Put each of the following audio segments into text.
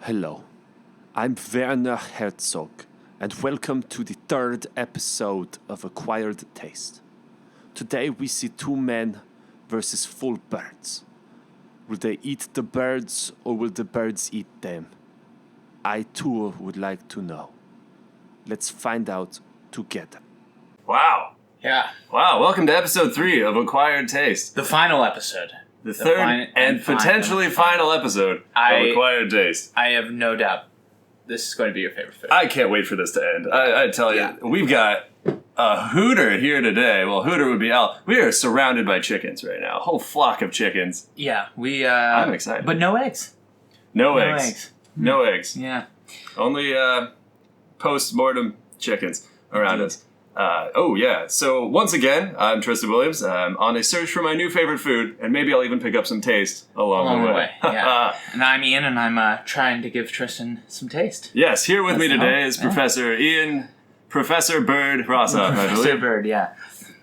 Hello, I'm Werner Herzog, and welcome to the third episode of Acquired Taste. Today we see two men versus full birds. Will they eat the birds or will the birds eat them? I too would like to know. Let's find out together. Wow. Yeah. Wow. Welcome to episode 3 of Acquired Taste. The final episode. The third and potentially final episode of Acquired Taste. I have no doubt this is going to be your favorite food. I can't wait for this to end. I tell you, we've got a hooter here today. Well, hooter would be Al. We are surrounded by chickens right now. A whole flock of chickens. Yeah, I'm excited. But no eggs. No eggs. No eggs. Yeah. Only post-mortem chickens around us. So once again, I'm Tristan Williams. I'm on a search for my new favorite food, and maybe I'll even pick up some taste along the way. Yeah. And I'm Ian, and I'm trying to give Tristan some taste. Yes, here with me today is Professor Ian, Professor Bird Rossoff, I believe. Professor Bird, yeah.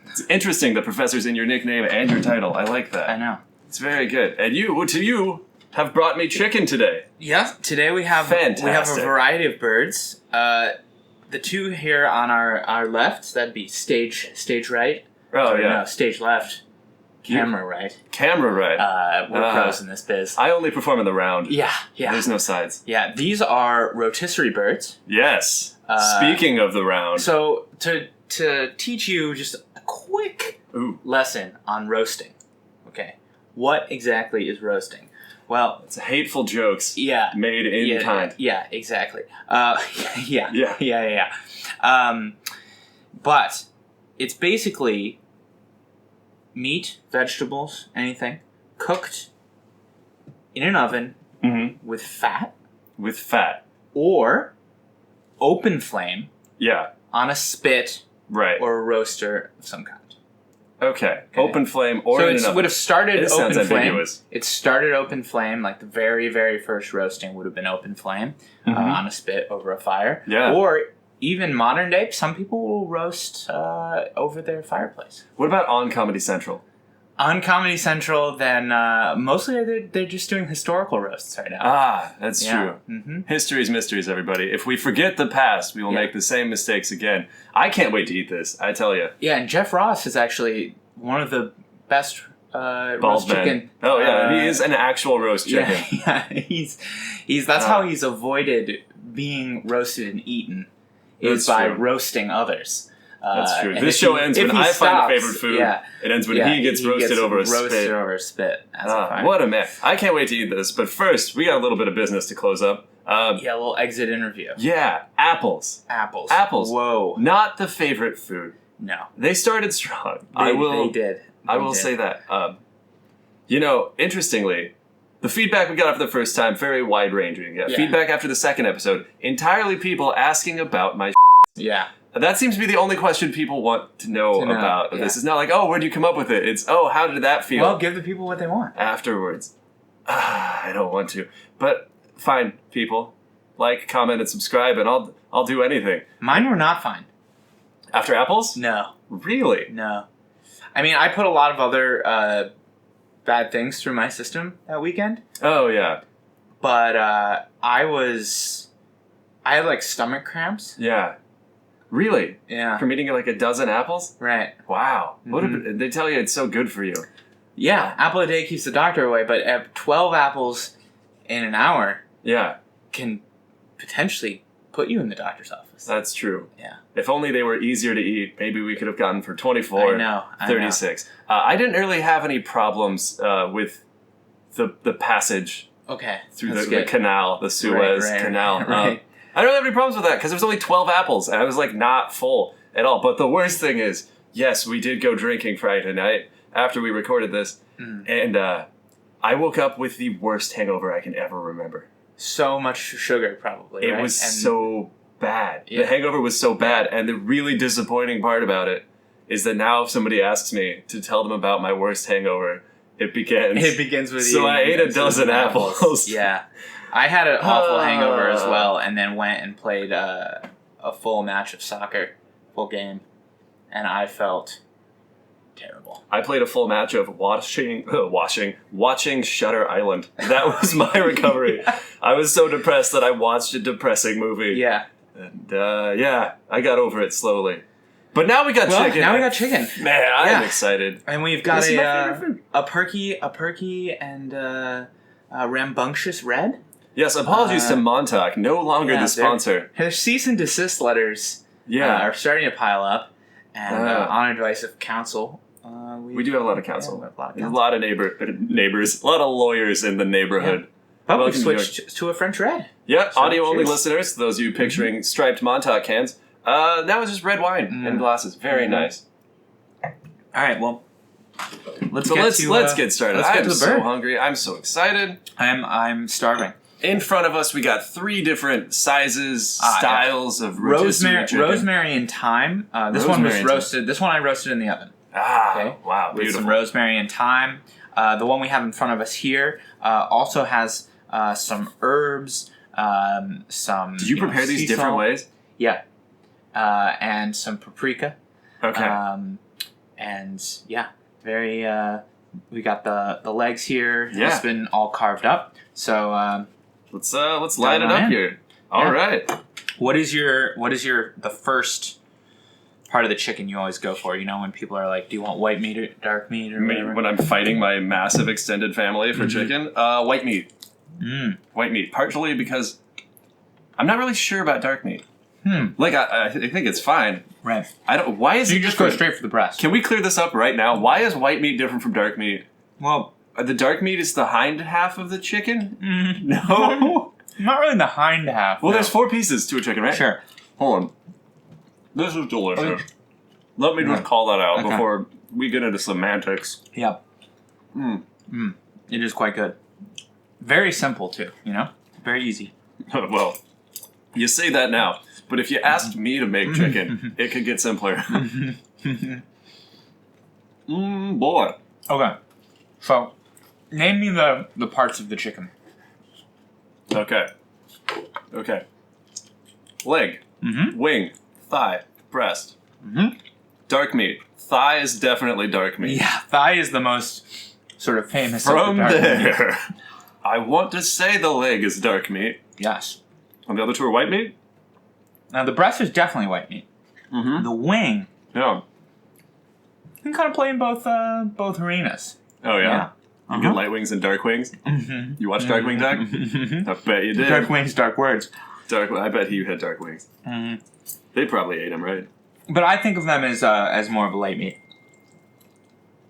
It's interesting that Professor's in your nickname and your title. I like that. I know. It's very good. And you have brought me chicken today. Yeah, today we have a variety of birds. The two here on our left, that'd be stage right. Oh, yeah. No, stage left. Camera right. Camera right. We're pros in this biz. I only perform in the round. Yeah. There's no sides. Yeah, these are rotisserie birds. Yes. Speaking of the round. So, to teach you just a quick lesson on roasting. Okay. What exactly is roasting? Well, it's hateful jokes made in kind. Yeah, exactly. Yeah. But it's basically meat, vegetables, anything, cooked in an oven with fat. With fat. Or open flame. Yeah. On a spit. Right. Or a roaster of some kind. Okay. Open flame or in an oven. So it would have started open flame. Sounds ambiguous. It started open flame, like the very, very first roasting would have been open flame on a spit over a fire. Yeah. Or even modern day, some people will roast over their fireplace. What about on Comedy Central? On Comedy Central, then mostly they're just doing historical roasts right now. Ah, that's true. Mm-hmm. History's mysteries, everybody. If we forget the past, we will make the same mistakes again. I can't wait to eat this, I tell you. Yeah, and Jeff Ross is actually one of the best roast chicken. Oh yeah, he is an actual roast chicken. Yeah, he's that's how he's avoided being roasted and eaten is by roasting others. That's true. This show ends when I find a favorite food. Yeah. It ends when he gets roasted over a spit. What a mess. I can't wait to eat this. But first, we got a little bit of business to close up. A little exit interview. Yeah, apples. Apples. Whoa. Not the favorite food. No. They started strong. They did. I will say that. Interestingly, the feedback we got after the first time, very wide-ranging. Yeah. Feedback after the second episode, entirely people asking about my Yeah. That seems to be the only question people want to know about this. It's not like, oh, where'd you come up with it? It's, oh, how did that feel? Well, give the people what they want. Afterwards. I don't want to. But fine, people. Like, comment, and subscribe, and I'll do anything. Mine were not fine. After apples? No. Really? No. I mean, I put a lot of other bad things through my system that weekend. Oh, yeah. But I had like stomach cramps. Yeah. Really? Yeah. From eating like a dozen apples? Right. Wow. They tell you it's so good for you. Yeah. Apple a day keeps the doctor away, but 12 apples in an hour can potentially put you in the doctor's office. That's true. Yeah. If only they were easier to eat, maybe we could have gotten for 24, 36. I didn't really have any problems with the passage through the canal, the Suez Canal. Right. I don't have any problems with that because there was only 12 apples and I was like not full at all. But the worst thing is, yes, we did go drinking Friday night after we recorded this. And I woke up with the worst hangover I can ever remember. So much sugar, probably. It was so bad. Yeah. The hangover was so bad. And the really disappointing part about it is that now if somebody asks me to tell them about my worst hangover, it begins with So I ate a dozen apples. Yeah. I had an awful hangover as well, and then went and played a full match of soccer, full game, and I felt terrible. I played a full match of watching Shutter Island. That was my recovery. I was so depressed that I watched a depressing movie. Yeah. And I got over it slowly. But now we got chicken. Now we got chicken. Man, I'm excited. And we've got a perky and rambunctious red. Yes, apologies to Montauk, no longer the sponsor. Their cease and desist letters are starting to pile up. And on advice of counsel, we do have a lot of counsel. There's a lot of neighbors, a lot of lawyers in the neighborhood. Yeah. But we switched to a French red. Yeah, so, audio-only listeners, those of you picturing striped Montauk cans, now it's just red wine in glasses. Very nice. All right, well, let's get started. I'm so hungry. I'm so excited. I'm starving. In front of us, we got 3 different sizes, styles of rotisserie chicken. Rosemary and thyme. This one was roasted. This one I roasted in the oven. Wow, beautiful. With some rosemary and thyme. The one we have in front of us here also has some herbs, some. Did you prepare these different ways? Yeah, and some paprika. Okay. And very. We got the legs here. Yeah. It's been all carved up. So. Let's line it up here. All right. What is the first part of the chicken you always go for? You know, when people are like, "Do you want white meat or dark meat or whatever?" When I'm fighting my massive extended family for chicken, white meat. White meat, partially because I'm not really sure about dark meat. Like I think it's fine. Right. I don't. Why is so it you just different? go straight for the breast? Can we clear this up right now? Why is white meat different from dark meat? Well. The dark meat is the hind half of the chicken? No. Not really the hind half. Well, there's 4 pieces to a chicken, right? Sure. Hold on. This is delicious. Okay. Let me just call that out before we get into semantics. Yep. It is quite good. Very simple, too, you know? Very easy. Well, you say that now, but if you asked me to make chicken, it could get simpler. Boy. Okay. So, name me the parts of the chicken. Okay. Leg. Wing. Thigh. Breast. Dark meat. Thigh is definitely dark meat. Yeah, thigh is the most sort of famous From of the dark there, meat. I want to say the leg is dark meat. Yes. And the other 2 are white meat? Now, the breast is definitely white meat. The wing. Yeah. You can kind of play in both arenas. Oh, yeah? You get light wings and dark wings? You watch Dark Wing Duck? I bet you did. Dark wings, dark words. I bet you had dark wings. They probably ate them, right? But I think of them as more of a light meat.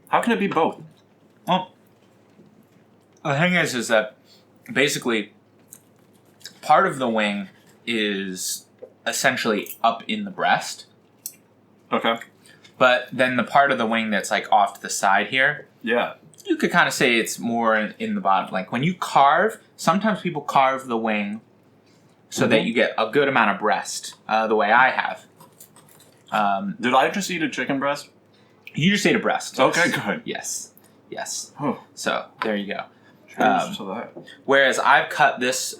How can it be both? Well, the thing is that basically part of the wing is essentially up in the breast. Okay. But then the part of the wing that's like off to the side here, you could kind of say it's more in the bottom. Like when you carve, sometimes people carve the wing so that you get a good amount of breast, the way I have. Did I just eat a chicken breast? You just ate a breast. Okay, good. Yes. Oh. So there you go. That. Whereas I've cut this.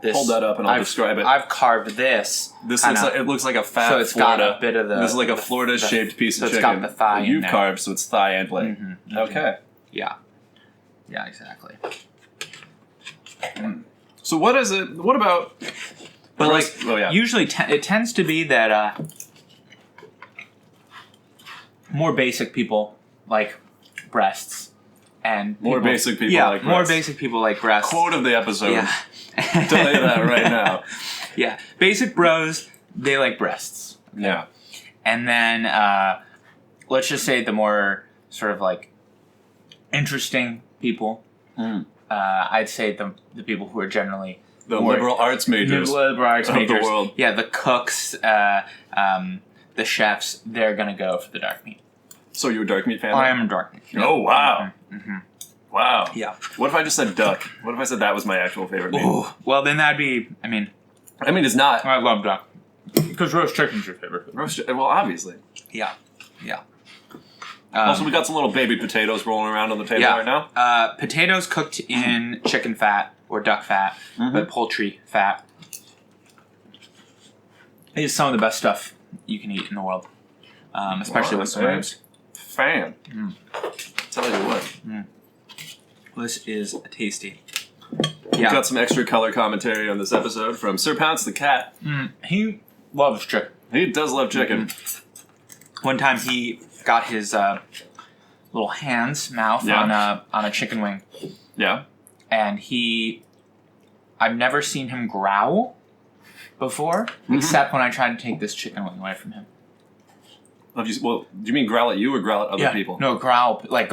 This hold that up and I'll describe it. I've carved this. This looks like a fat so it's Florida. Got a bit of the. This is like a Florida-shaped piece of chicken. So it's got the thigh. You've carved, so it's thigh and leg. Okay. Yeah. Yeah. Exactly. So what is it? What about? But usually it tends to be that more basic people like breasts, and more basic people like breasts. More basic people like breasts. Quote of the episode. Yeah. Tell you that right now. Yeah, basic bros, they like breasts. Okay? Yeah. And then let's just say the more sort of like interesting people. I'd say the people who are generally the liberal arts majors of the world. Yeah, the cooks, the chefs, they're gonna go for the dark meat. So you're a dark meat fan? I am a dark meat. Oh wow. Wow. Yeah. What if I just said duck? What if I said that was my actual favorite meat? Ooh, well, then that'd be. I mean, it's not. I love duck because roast chicken's your favorite food. Well, obviously. Yeah. Also, we got some little baby potatoes rolling around on the table right now. Potatoes cooked in chicken fat or duck fat, but poultry fat. It is some of the best stuff you can eat in the world, especially with some herbs. fan. Tell you what. This is tasty. We've got some extra color commentary on this episode from Sir Pounce the cat. He loves chicken. He does love chicken. One time he got his little mouth on a chicken wing. Yeah. And I've never seen him growl before, except when I tried to take this chicken wing away from him. Well, do you mean growl at you or growl at other people? No, growl, like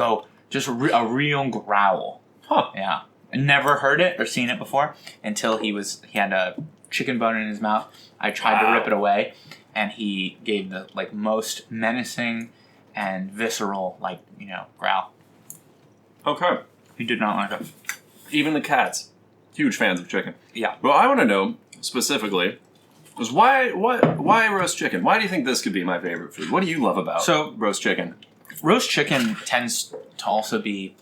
just a real growl. Huh. Yeah. I never heard it or seen it before until he had a chicken bone in his mouth. I tried to rip it away, and he gave the most menacing and visceral growl. Okay. He did not like it. Even the cats, huge fans of chicken. Yeah. Well, I want to know specifically is why roast chicken? Why do you think this could be my favorite food? What do you love about roast chicken? Roast chicken tends to also be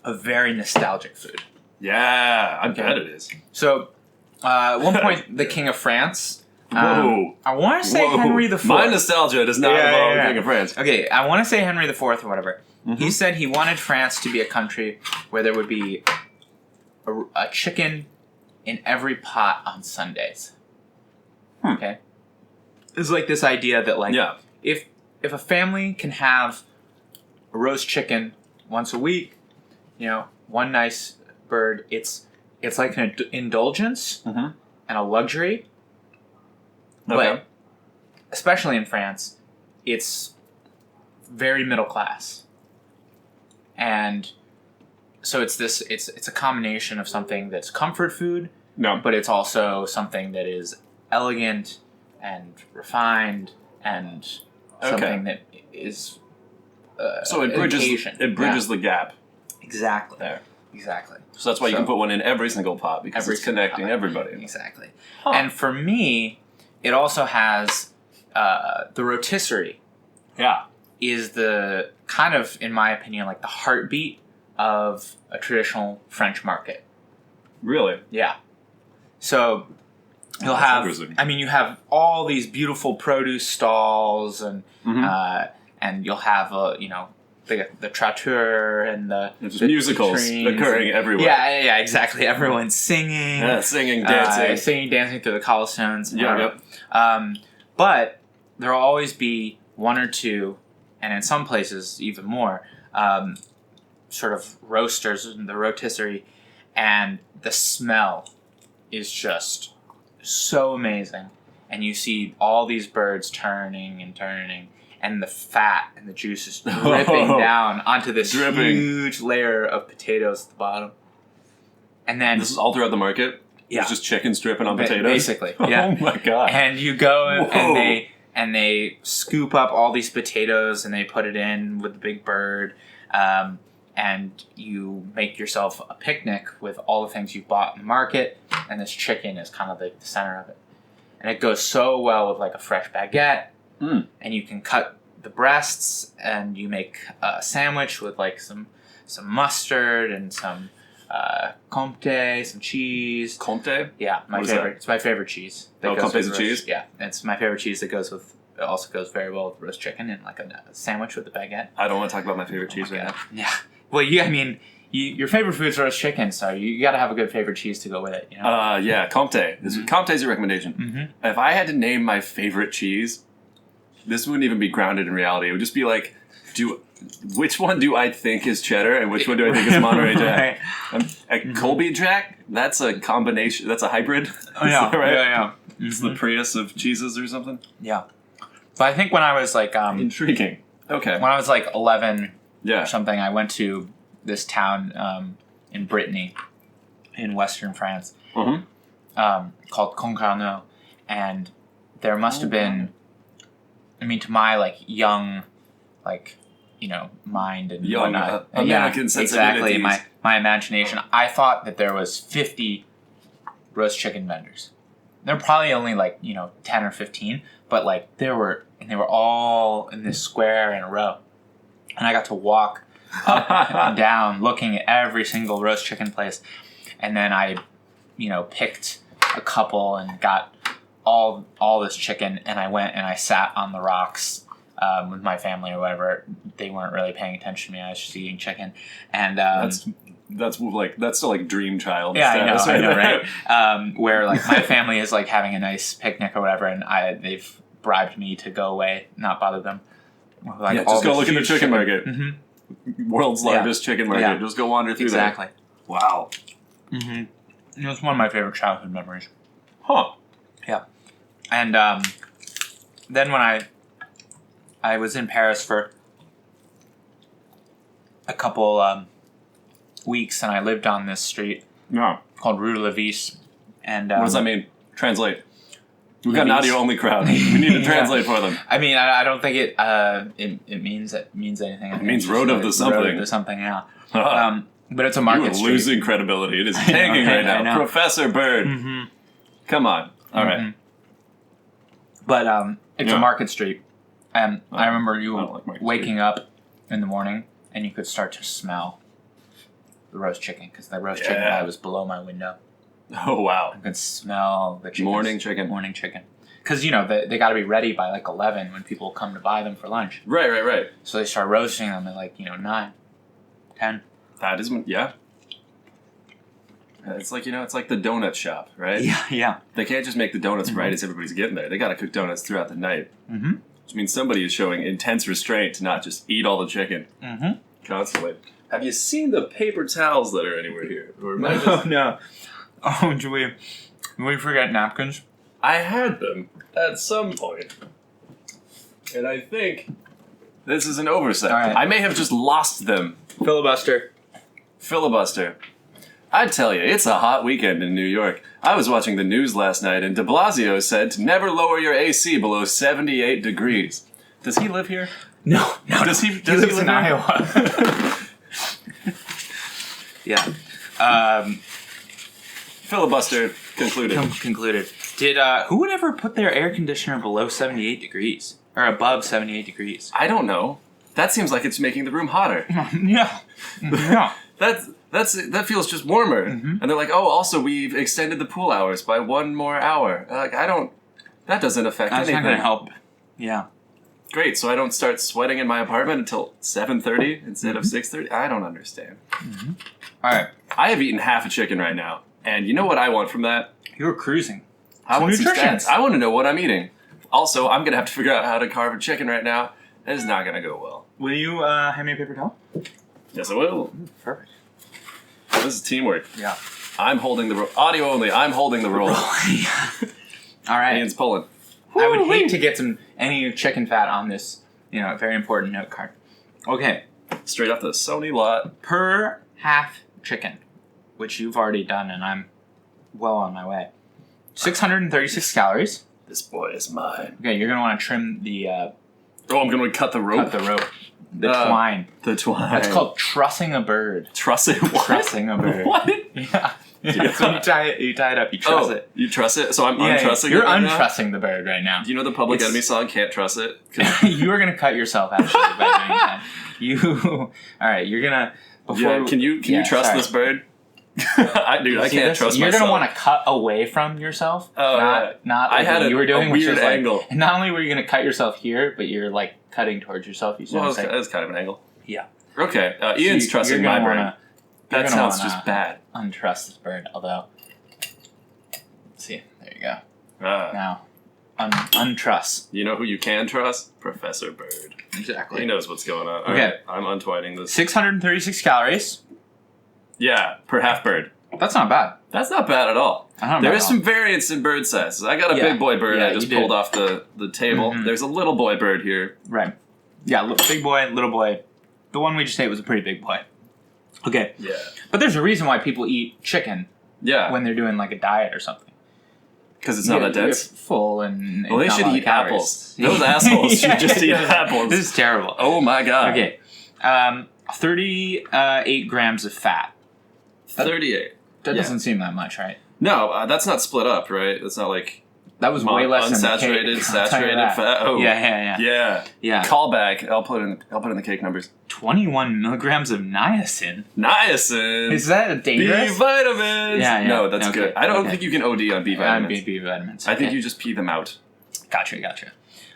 a very nostalgic food. Yeah, I bet it is. So, at one point, the King of France. Whoa. I want to say Henry IV. My nostalgia does not involve the King of France. Okay, I want to say Henry IV or whatever. He said he wanted France to be a country where there would be a chicken in every pot on Sundays. Okay? It's like this idea that if a family can have a roast chicken once a week, one nice bird, it's like an indulgence and a luxury. Okay. But especially in France, it's very middle class. And so it's a combination of something that's comfort food, but it's also something that is elegant and refined and something that is so it bridges the gap. Exactly. There. Exactly. So that's why you can put one in every single pot because it's connecting everybody. Exactly. Huh. And for me, it also has the rotisserie. Yeah. Is the kind of, in my opinion, like the heartbeat of a traditional French market. Really? Yeah. So you have all these beautiful produce stalls and you'll have the trotteur and the musicals occurring everywhere. Yeah, exactly. Everyone's singing. Singing, dancing. Dancing through the cobblestones. Yep. But there will always be one or two, and in some places even more, sort of roasters in the rotisserie, and the smell is just so amazing. And you see all these birds turning, and the fat and the juice is dripping down onto this huge layer of potatoes at the bottom. And then this is all throughout the market? Yeah. It's just chickens dripping on potatoes? Basically, yeah. Oh my god. And you go and they scoop up all these potatoes and they put it in with the big bird. And you make yourself a picnic with all the things you bought in the market, and this chicken is kind of the center of it. And it goes so well with like a fresh baguette, and you can cut the breasts, and you make a sandwich with like some mustard and some Comté, some cheese. Comté? Yeah, my favorite. It's my favorite cheese. Comté's a cheese? Yeah, it's my favorite cheese that goes with. It also goes very well with roast chicken and like a sandwich with a baguette. I don't want to talk about my favorite cheese right now. Yeah. Well, your favorite food is roast chicken, so you got to have a good favorite cheese to go with it. Yeah, Comté. Comté's your recommendation. If I had to name my favorite cheese, this wouldn't even be grounded in reality. It would just be like, which one do I think is cheddar and which one do I think is Monterey Jack? Colby Jack? That's a combination. That's a hybrid. Oh, yeah. Right? Yeah. It's the Prius of cheeses or something. Yeah. But I think when I was like intriguing. Okay. When I was like 11 or something, I went to this town in Brittany, in western France, called Concarneau, and there must have been. I mean, to my like young, like mind and young whatnot, American sensibilities. Exactly. My imagination. I thought that there was 50 roast chicken vendors. There were probably only like 10 or 15, but like they were all in this square in a row, and I got to walk up and down looking at every single roast chicken place, and then I picked a couple and got all this chicken, and I went and I sat on the rocks with my family or whatever, they weren't really paying attention to me. I was just eating chicken, and that's still like dream child. Yeah, status, I know, right? Where like my family is like having a nice picnic or whatever, and they've bribed me to go away, not bother them. Like, just go look in the chicken market. Mm-hmm. World's largest chicken market. Yeah. Just go wander through there. Exactly. Wow. Mm-hmm. It was one of my favorite childhood memories. Huh. Yeah. And then when I was in Paris for a couple weeks, and I lived on this street called Rue de la Vis. And what does that mean? Translate. We've got an audio-only crowd. We need to translate for them. I mean, I don't think it means anything. It means road of the something. Road of the something, yeah. But it's a market street. You're losing credibility. It is tanking right now. Professor Bird. Mm-hmm. Come on. All right. But it's a market street. And I remember you waking up in the morning, and you could start to smell the roast chicken, because the roast chicken guy was below my window. Oh, wow. I could smell the chicken. Morning chicken. Because, they got to be ready by, 11 when people come to buy them for lunch. Right. So they start roasting them at, 9, 10. That is, yeah. It's like, it's like the donut shop, right? Yeah. They can't just make the donuts right as everybody's getting there. They got to cook donuts throughout the night. Mm-hmm. Which means somebody is showing intense restraint to not just eat all the chicken constantly. Have you seen the paper towels that are anywhere here? Or No. Oh, did we forget napkins? I had them at some point. And I think this is an oversight. Right. I may have just lost them. Filibuster. I tell you, it's a hot weekend in New York. I was watching the news last night, and de Blasio said to never lower your AC below 78 degrees. Does he live here? No. Does he live in Iowa? Yeah. Filibuster concluded. Concluded. Did who would ever put their air conditioner below 78 degrees or above 78 degrees? I don't know. That seems like it's making the room hotter. Yeah. That feels just warmer. Mm-hmm. And they're like, oh, also we've extended the pool hours by 1 more hour. That doesn't affect anything. That's not going to help. Yeah. Great, so I don't start sweating in my apartment until 7:30 instead of 6:30? I don't understand. Mm-hmm. All right. I have eaten half a chicken right now. And you know what I want from that? You're cruising. I want some stats. I want to know what I'm eating. Also, I'm going to have to figure out how to carve a chicken right now. That is not going to go well. Will you hand me a paper towel? Yes, I will. Perfect. This is teamwork. Yeah. I'm holding the roll. Audio only. I'm holding the roll. All right. Ian's pulling. I would hate to get any chicken fat on this, very important note card. Okay. Straight off the Sony lot. Per half chicken, which you've already done, and I'm well on my way. 636 calories. This boy is mine. Okay, you're going to want to trim the... I'm going to cut the rope? Cut the rope. The twine. The twine. That's called trussing a bird. Trussing what? Trussing a bird. What? Yeah. So you tie it up, you truss it. You truss it? So I'm untrussing it You're right untrussing the bird right now. Do you know the Public Enemy song, Can't Truss It? You are going to cut yourself, actually, by doing that. All right, you're going to... Can you trust this bird? I can't trust myself. You're going to want to cut away from yourself. Not I had what you were doing, a weird angle. And not only were you going to cut yourself here, but you're cutting towards yourself. That's kind of an angle. Yeah. Okay, Ian's trusting my bird. That sounds just bad. Untrust this bird, although... Let's see. There you go. Now, untrust. You know who you can trust? Professor Bird. Exactly. He knows what's going on. Okay. Right, I'm untwining this. 636 calories. Yeah, per half bird. That's not bad. That's not bad at all. There is some variance in bird sizes. I got a big boy bird I just pulled off the table. Mm-hmm. There's a little boy bird here. Right. Yeah, big boy, little boy. The one we just ate was a pretty big boy. Okay. Yeah. But there's a reason why people eat chicken when they're doing a diet or something. Because it's not that dense? Full and well, they should eat apples. Those assholes should just eat apples. This is terrible. Oh my god. Okay. 38 grams of fat. 38. That doesn't seem that much, right? No, that's not split up, right? That's not like... That was way less unsaturated, than the cake. saturated fat. Oh. Yeah. Callback. I'll put in the cake numbers. 21 milligrams of niacin. Niacin. Is that dangerous? B vitamins. Yeah. No, that's good. I don't think you can OD on B vitamins. B vitamins. I think you just pee them out. Gotcha.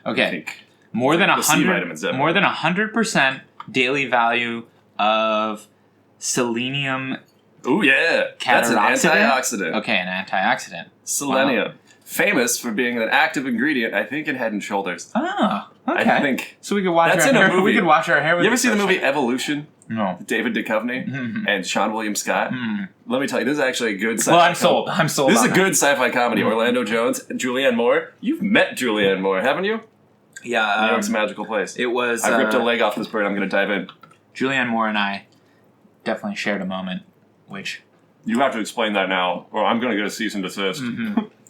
Okay. More than The C vitamins, definitely. more than 100% daily value of selenium. Ooh, yeah. That's an antioxidant. Okay, an antioxidant. Selenium. Wow. Famous for being an active ingredient, I think, in Head and Shoulders. Oh, okay. I think. So we could watch That's our in a hair. movie. We could watch our hair with You ever this see the first movie time. Evolution? No. David Duchovny and Sean William Scott. Let me tell you, this is actually a good sci-fi Well, I'm sold. I'm sold. This is on a that. good sci-fi comedy. Orlando Jones, Julianne Moore. You've met Julianne Moore, haven't you? Yeah. New York's a magical place. It was. I ripped a leg off this bird. I'm going to dive in. Julianne Moore and I definitely shared a moment, which. You have to explain that now, or I'm going to get a cease and desist.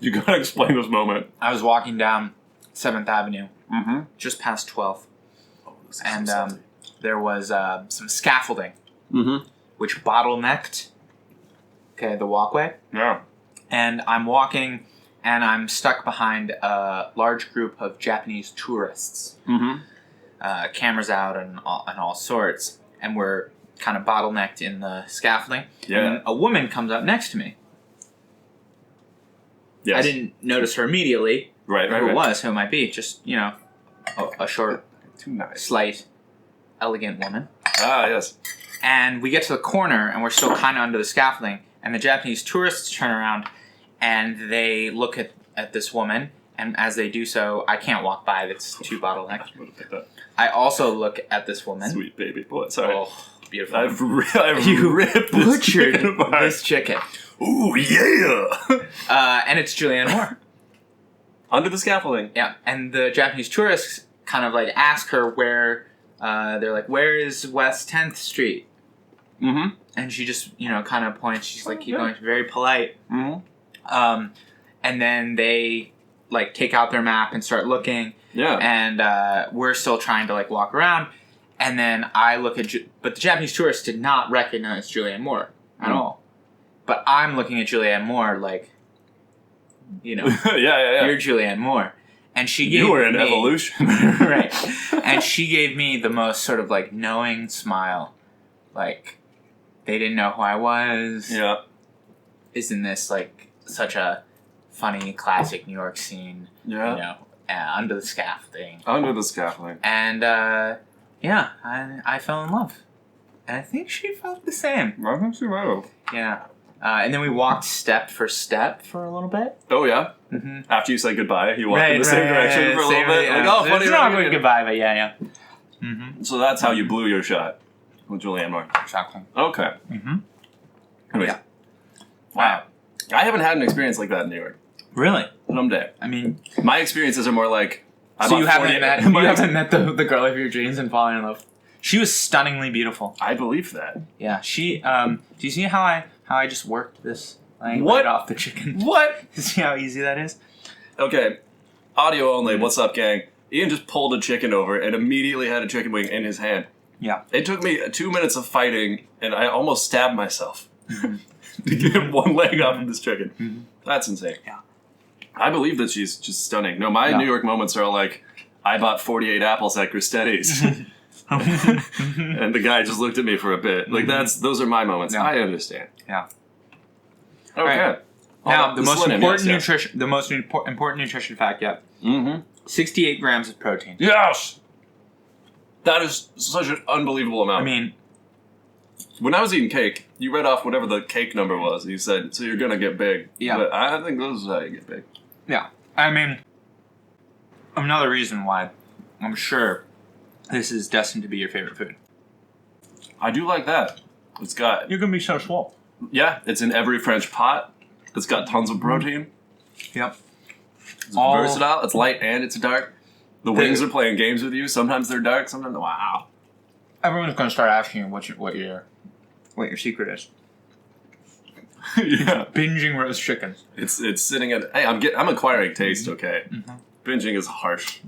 You got to explain this moment. I was walking down 7th Avenue, just past 12th, and there was some scaffolding, which bottlenecked, the walkway. Yeah. And I'm walking, and I'm stuck behind a large group of Japanese tourists, cameras out and all sorts, and we're kind of bottlenecked in the scaffolding. Yeah. And a woman comes up next to me. Yes. I didn't notice her immediately. Right. Who it was, who it might be. Just, a short, Too nice. slight, elegant woman. Ah, yes. And we get to the corner, and we're still kind of under the scaffolding, and the Japanese tourists turn around, and they look at this woman, and as they do so, I can't walk by, it's too bottlenecked. I also look at this woman. Sweet baby boy. Sorry. Oh, beautiful. I've ripped this butchered chicken apart. this chicken. Ooh, yeah! And it's Julianne Moore. Under the scaffolding. Yeah, and the Japanese tourists kind of like ask her where, they're like, where is West 10th Street? And she just, kind of points, she's like, keep going, very polite. And then they, like, take out their map and start looking. Yeah. And we're still trying to, like, walk around. And then I look at, but the Japanese tourists did not recognize Julianne Moore at all. But I'm looking at Julianne Moore like, yeah. you're Julianne Moore. And she gave me... You were in Evolution. Right. And she gave me the most sort of, like, knowing smile. Like, they didn't know who I was. Yeah. Isn't this, like, such a funny, classic New York scene? Yeah. Under the scaffolding. Under the scaffolding. And, I fell in love. And I think she felt the same. I think she might have. Yeah. And then we walked step for step for a little bit. Oh, yeah? After you said goodbye, you walked in the same direction for a little bit. Yeah. Like, funny. It's not really goodbye, but yeah. So that's how you blew your shot with Julianne Moore. Exactly. Okay. Anyways. Yeah. Wow. I haven't had an experience like that in New York. Really? Someday. I mean... My experiences are more like... So you haven't met the girl of your dreams and fallen in love? She was stunningly beautiful. I believe that. Yeah, she... do you see how I just worked this right off the chicken? What? You see how easy that is? Okay. Audio only. What's up, gang? Ian just pulled a chicken over and immediately had a chicken wing in his hand. Yeah. It took me 2 minutes of fighting, and I almost stabbed myself to get one leg off of this chicken. That's insane. Yeah. I believe that she's just stunning. No, my New York moments are like, I bought 48 apples at Gristetti's. And the guy just looked at me for a bit. Like, those are my moments. Yeah. I understand. Yeah. Okay. Right. Now, the most important nutrition. the most important nutrition fact yet. 68 grams of protein. Yes! That is such an unbelievable amount. I mean... When I was eating cake, you read off whatever the cake number was. You said, so you're going to get big. Yeah. But I think this is how you get big. Yeah. I mean, another reason why I'm sure this is destined to be your favorite food. I do like that. It's got... You're going to be so swole. Yeah, it's in every French pot. It's got tons of protein. Yep. It's versatile. It's light and it's dark. The wings are playing games with you. Sometimes they're dark. Sometimes... Wow. Everyone's going to start asking you what your secret is. Yeah. Binging roast chickens. It's sitting at... Hey, I'm acquiring taste, okay? Binging is harsh.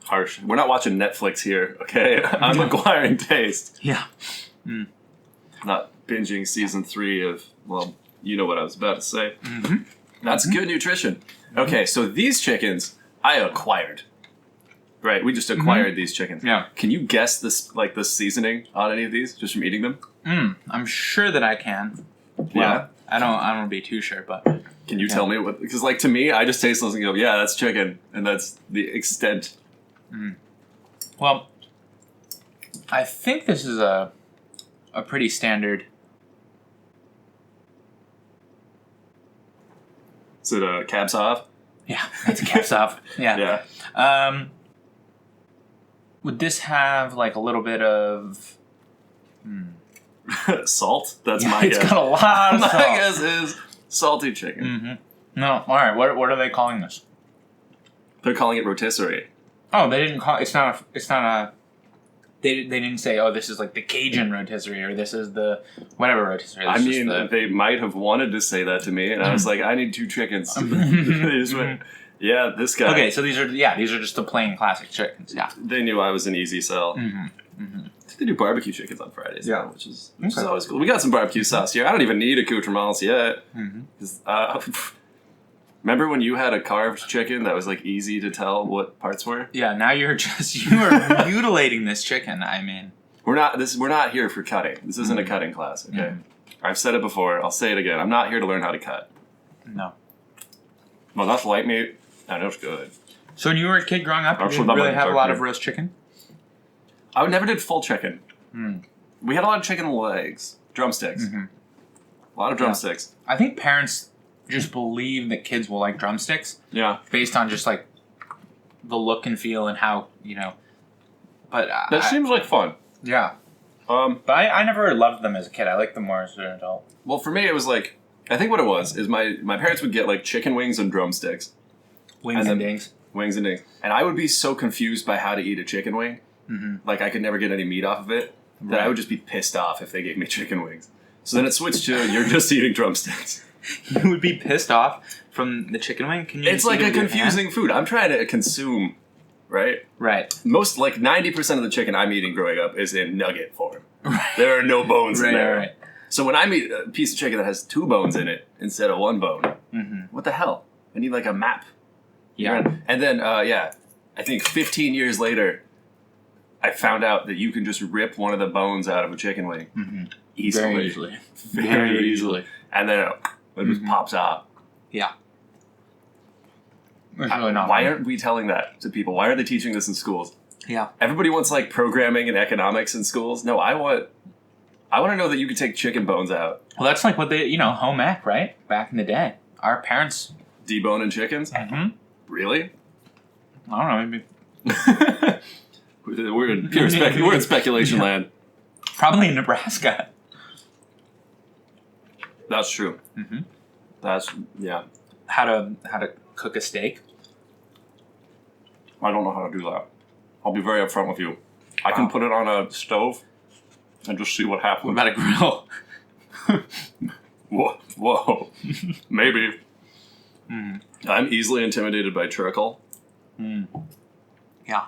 Harsh. We're not watching Netflix here, okay? I'm acquiring taste. Yeah. Not binging season 3 of... Well, you know what I was about to say. That's good nutrition. Okay, so these chickens, I acquired. Right, we just acquired these chickens. Yeah. Can you guess this, like, the seasoning on any of these, just from eating them? I'm sure that I can. Yeah. I don't want to be too sure, but... Can you tell me what... Because, like, to me, I just taste those and go, yeah, that's chicken. And that's the extent Well, I think this is a pretty standard. Is it a cab off? Yeah, it's a caps off. Yeah. Yeah. Would this have like a little bit of Salt? That's yeah, my it's guess. got a lot of My salt. guess is salty chicken. Mm-hmm. No, all right. What are they calling this? They're calling it rotisserie. Oh, they didn't call it's not a. They didn't say, oh, this is like the Cajun rotisserie or this is the whatever rotisserie. I mean, they might have wanted to say that to me, and I was like, I need 2 chickens. They just went, yeah, this guy. Okay, so these are just the plain classic chickens. Yeah. They knew I was an easy sell. I think they do barbecue chickens on Fridays. Yeah. Which is always cool. We got some barbecue sauce here. I don't even need accoutrements yet. 'Cause, remember when you had a carved chicken that was like easy to tell what parts were? Yeah. Now you are mutilating this chicken. I mean, We're not here for cutting. This isn't a cutting class, okay? I've said it before. I'll say it again. I'm not here to learn how to cut. no. Well, that's light meat. That was good. So when you were a kid growing up, you Actually, didn't that really might be have a dark lot of meat. roast chicken. I never did full chicken. We had a lot of chicken legs, drumsticks. A lot of drumsticks. I think parents just believe that kids will like drumsticks Yeah. based on just like the look and feel and how But That seems like fun. yeah. Um, But I never loved them as a kid. I liked them more as an adult. well, for me, it was like, I think what it was is my parents would get like chicken wings and drumsticks. Wings and dings. Wings and dings. And I would be so confused by how to eat a chicken wing. Like, I could never get any meat off of it. That I would just be pissed off if they gave me chicken wings. So then it switched to, you're just eating drumsticks. You would be pissed off from the chicken wing? Can you It's just like eat it a with your hand? confusing food. I'm trying to consume, right? Right. Most, like 90% of the chicken I'm eating growing up is in nugget form. There are no bones in there. Right. So when I eat a piece of chicken that has 2 bones in it instead of 1 bone, what the hell? I need like a map. Yeah. And then, I think 15 years later, I found out that you can just rip one of the bones out of a chicken wing easily. Very easily. Very easily. And then it just pops out. Yeah. It's really not. Why aren't we telling that to people? Why aren't they teaching this in schools? Yeah. Everybody wants like programming and economics in schools. No, I want to know that you can take chicken bones out. Well, that's like what they, home ec, right? Back in the day. Our parents. Deboning chickens? Really? I don't know, maybe. We're in speculation land. Probably in Nebraska. That's true. That's, yeah. How to cook a steak. I don't know how to do that. I'll be very upfront with you. I can put it on a stove and just see what happens. What about a grill? Whoa. Maybe. I'm easily intimidated by charcoal. Yeah.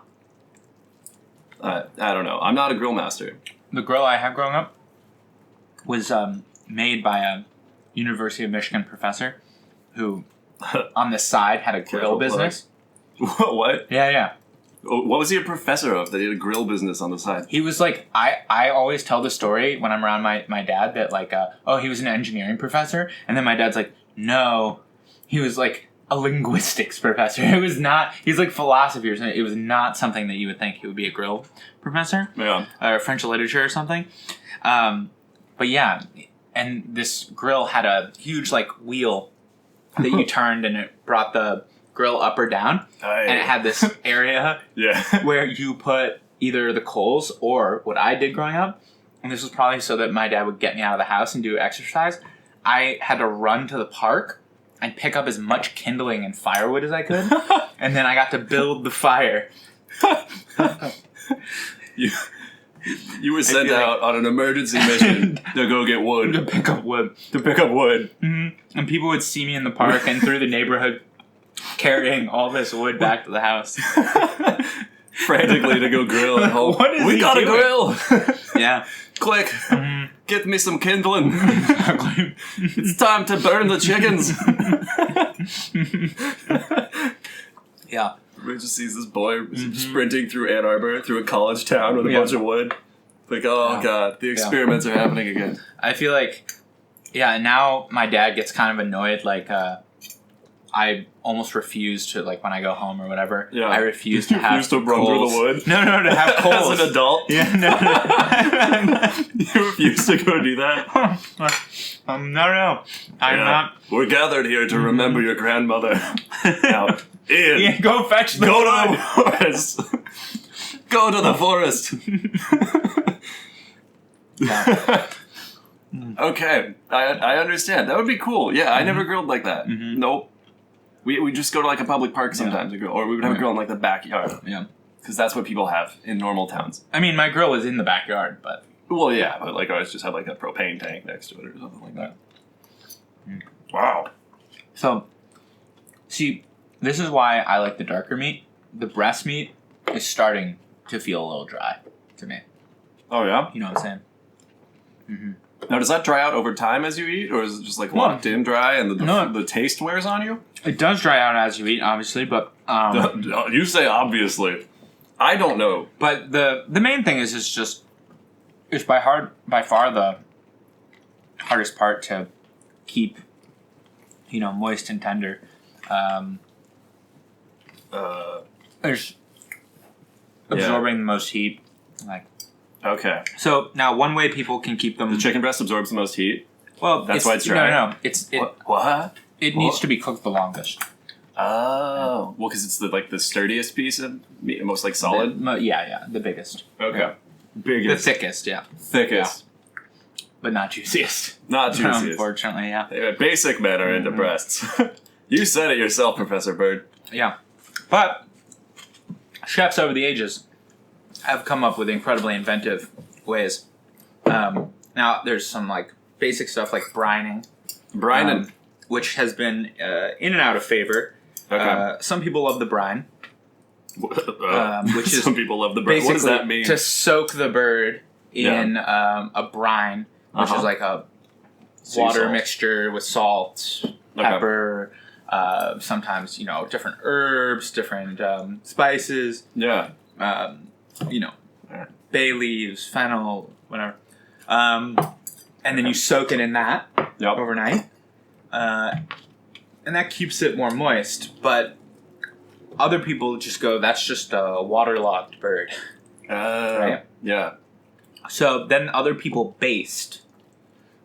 I don't know. I'm not a grill master. The grill I had growing up was made by a University of Michigan professor who, on the side, had a grill Careful, business. What? Yeah. What was he a professor of that he had a grill business on the side? He was like, I always tell the story when I'm around my dad that like, he was an engineering professor. And then my dad's like, no, he was like a linguistics professor. It was not, he's like philosophy or something. It was not something that you would think he would be a grill professor. Yeah. Or French literature or something. But yeah, and this grill had a huge like wheel that you turned and it brought the grill up or down. And it had this area where you put either the coals or what I did growing up, and this was probably so that my dad would get me out of the house and do exercise. I had to run to the park and pick up as much kindling and firewood as I could, and then I got to build the fire. You were sent out on an emergency mission to go get wood. To pick up wood. Mm-hmm. And people would see me in the park and through the neighborhood carrying all this wood back to the house. Frantically to go grill at home. What is we he got a doing? grill! Yeah. Quick, get me some kindling. It's time to burn the chickens. Yeah. Everybody just sees this boy sprinting through Ann Arbor, through a college town with a bunch of wood. Like, God, the experiments are happening again. I feel like, now my dad gets kind of annoyed, like, I almost refuse to, like, when I go home or whatever. Yeah. I refuse to have to run through the woods. No, to have coals. As an adult. Yeah, no. You refuse to go do that. No. I'm not. We're gathered here to remember your grandmother. Now, Ian, Yeah, go fetch the go wood. to the forest. Go to the forest. Yeah. Okay, I understand. That would be cool. Yeah, I never grilled like that. Mm-hmm. Nope. We just go to like a public park sometimes to grill, or we would have a grill in like the backyard. Yeah. Because that's what people have in normal towns. I mean, my grill was in the backyard, but... Well, yeah, but like I always just have like a propane tank next to it or something like that. Mm. Wow. So, see, this is why I like the darker meat. The breast meat is starting to feel a little dry to me. Oh yeah? You know what I'm saying? Mm-hmm. Now, does that dry out over time as you eat, or is it just like locked in dry and the taste wears on you? It does dry out as you eat, obviously, but... You say obviously. I don't know. But the main thing is just... It's by far the hardest part to keep, moist and tender. There's absorbing the most heat. Like, okay. so now one way people can keep them. The chicken breast absorbs the most heat. Well, that's why it's dry. No. What? It needs to be cooked the longest. Oh, well, because it's the sturdiest piece of meat, most like solid. The biggest. Okay. Yeah. Biggest. The thickest, yeah. Thickest. But not juiciest. Not juiciest. Unfortunately, yeah. Basic men are into breasts. You said it yourself, Professor Bird. Yeah. But chefs over the ages have come up with incredibly inventive ways. Now, there's some basic stuff like brining. Brining. Which has been in and out of favor. Okay. Some people love the brine. Which is some people love the brine. What does that mean? To soak the bird in a brine, which is like a water mixture with salt, pepper, sometimes different herbs, different spices. Yeah. Bay leaves, fennel, whatever. And then you soak it in that overnight. And that keeps it more moist, but other people just go, that's just a waterlogged bird. Right? Yeah. So then other people baste,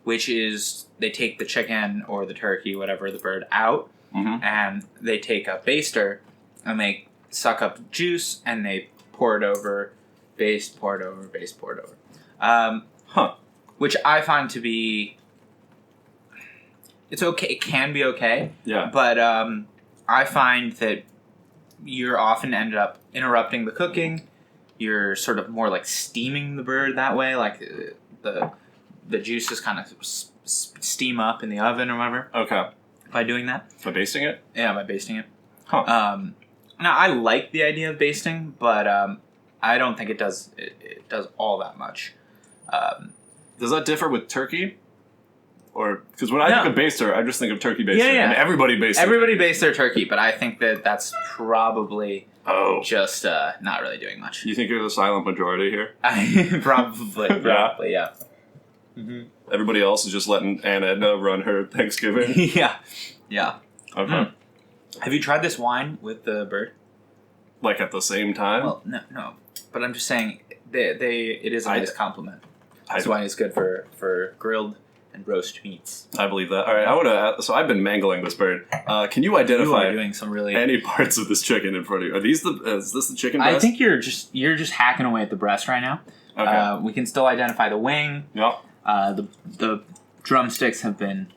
which is they take the chicken or the turkey, whatever, the bird out, and they take a baster and they suck up juice and they pour it over, baste, pour it over, baste, pour it over. Which I find to be... It's okay. It can be okay. Yeah. But I find that you're often end up interrupting the cooking. You're sort of more like steaming the bird that way. Like the juices kind of steam up in the oven or whatever. Okay. By doing that. By basting it? Yeah, by basting it. Huh. Now, I like the idea of basting, but I don't think it does all that much. Does that differ with turkey? Or because when I think of baster, I just think of turkey baster. Yeah. And everybody bastes. Everybody bastes their turkey, but I think that's probably just not really doing much. You think you're the silent majority here? Probably, yeah. Mm-hmm. Everybody else is just letting Aunt Edna run her Thanksgiving. Yeah. Okay. Have you tried this wine with the bird? Like at the same time? Well, no. But I'm just saying, it is a nice compliment. This wine is good for grilled and roast meats. I believe that. All right, so I've been mangling this bird. Can you identify doing some really any parts of this chicken in front of you? Is this the chicken breast? I think you're just hacking away at the breast right now. Okay. We can still identify the wing. Yep. The drumsticks have been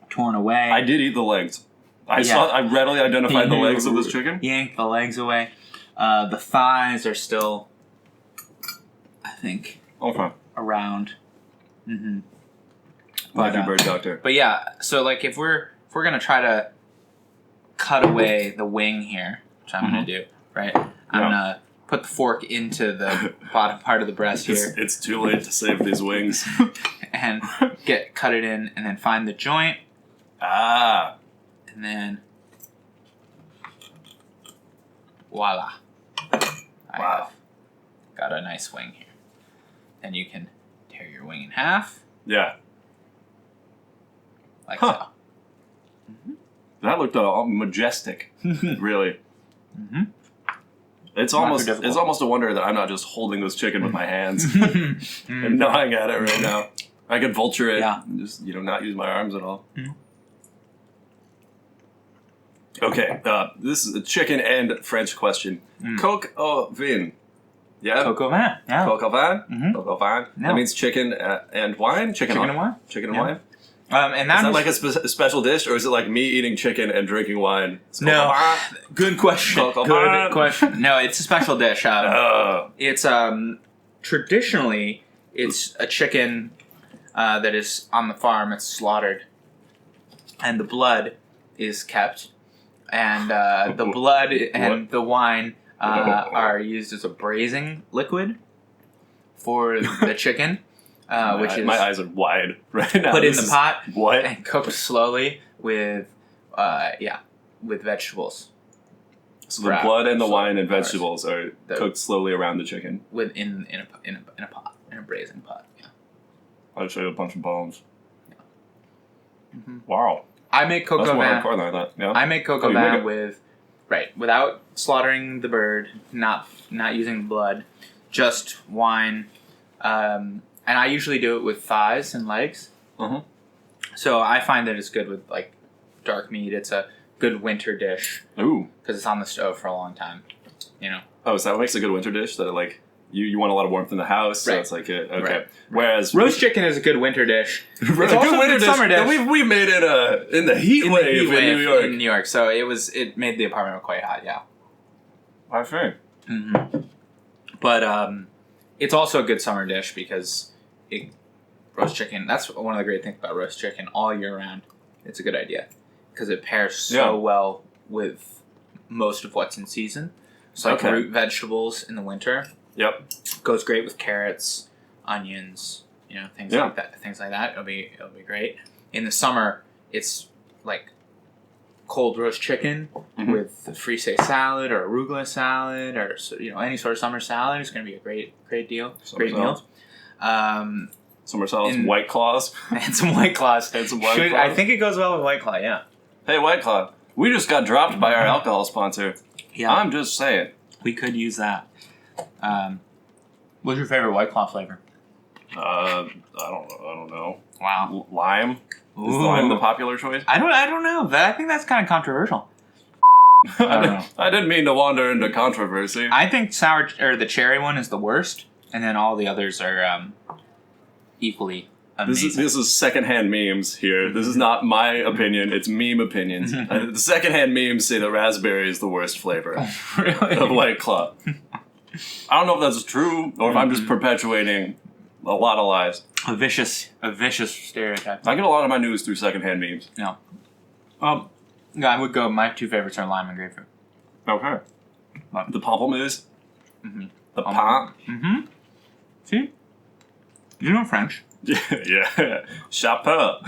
torn away. I did eat the legs. I readily identified the legs of this chicken. Yanked the legs away. The thighs are still, I think, around. Mm-hmm. Thank you, bird doctor. But yeah, so if we're gonna try to cut away the wing here, which I'm gonna do, right? I'm gonna put the fork into the bottom part of the breast here. It's too late to save these wings. And cut it in, and then find the joint. And then voila! I've got a nice wing here. Then you can tear your wing in half. Yeah. Like so. Mm-hmm. That looked majestic, really. Mm-hmm. It's almost a wonder that I'm not just holding this chicken with my hands and gnawing at it right now. I could vulture it and just not use my arms at all. Mm. Okay, this is a chicken and French question. Coq au vin. Yeah? Coq au vin. Yeah. Coq au vin? Mm-hmm. Coq au vin. No. That means chicken and wine? Chicken and wine. Chicken and wine? And that is that like a special dish, or is it like me eating chicken and drinking wine? No. Good question. Good question. No, it's a special dish. It's traditionally it's a chicken that is on the farm. It's slaughtered, and the blood is kept, and the blood and the wine are used as a braising liquid for the chicken. Which is my eyes are wide right now. Put in the pot what? and cooked slowly with vegetables. So the blood and the wine and vegetables are cooked slowly around the chicken. In a pot, in a braising pot. Yeah. I'll show you a bunch of bones. Yeah. Mm-hmm. Wow. I make coq au vin. That's more hardcore than I thought. Yeah. I make coq au vin without slaughtering the bird, not using the blood, just wine. And I usually do it with thighs and legs. Uh-huh. So I find that it's good with like dark meat. It's a good winter dish. Ooh. Because it's on the stove for a long time. Oh, so that makes a good winter dish? That like you want a lot of warmth in the house, so it's like okay. Right. Whereas roast chicken is a good winter dish. It's also a good summer dish. We made it in the heat wave in New York. In New York, so it made the apartment quite hot. Yeah. I think. Mm-hmm. But it's also a good summer dish because roast chicken. That's one of the great things about roast chicken all year round. It's a good idea because it pairs so well with most of what's in season. So like root vegetables in the winter. Yep. Goes great with carrots, onions, things like that. Things like that. It'll be great. In the summer, it's like cold roast chicken with a frisee salad or arugula salad or any sort of summer salad is going to be a great deal. Great meal. Summer salads, White Claws. And some White Claws. I think it goes well with White Claw, yeah. Hey, White Claw, we just got dropped by our alcohol sponsor. Yeah. I'm just saying. We could use that. What's your favorite White Claw flavor? I don't know. Wow. Lime? Ooh. Is lime the popular choice? I don't know. I think that's kind of controversial. I didn't mean to wander into controversy. I think the cherry one is the worst, and then all the others are equally amazing. This is secondhand memes here. This is not my opinion. It's meme opinions. The secondhand memes say that raspberry is the worst flavor of White Claw. I don't know if that's true or if I'm just perpetuating a lot of lies. A vicious stereotype. I get a lot of my news through secondhand memes. No. I would go. My two favorites are lime and grapefruit. Okay. The pamplemousse. Mm-hmm. The pain. Mm-hmm. See? You know French. Yeah. Chapeau.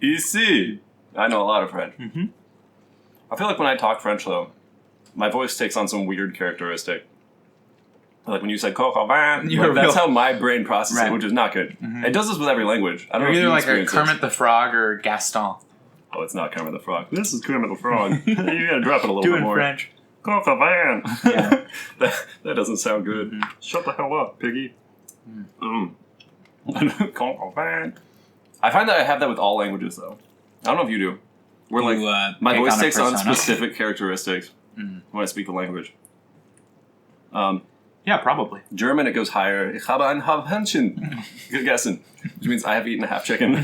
Ici. I know a lot of French. Mm-hmm. I feel like when I talk French, though, my voice takes on some weird characteristic. Like when you say coq au vin, that's how my brain processes it, which is not good. Mm-hmm. It does this with every language. I don't know if either you like a Kermit the Frog or Gaston. Oh, it's not Kermit the Frog. This is Kermit the Frog. You gotta drop it a little bit more. French. Coq au vin. Yeah. that doesn't sound good. Mm-hmm. Shut the hell up, piggy. Coq au vin. I find that I have that with all languages, though. I don't know if you do. Where like my voice takes on specific characteristics when I speak the language. Yeah, probably. German, it goes higher. Ich habe ein Hähnchen gegessen, which means I have eaten a half chicken.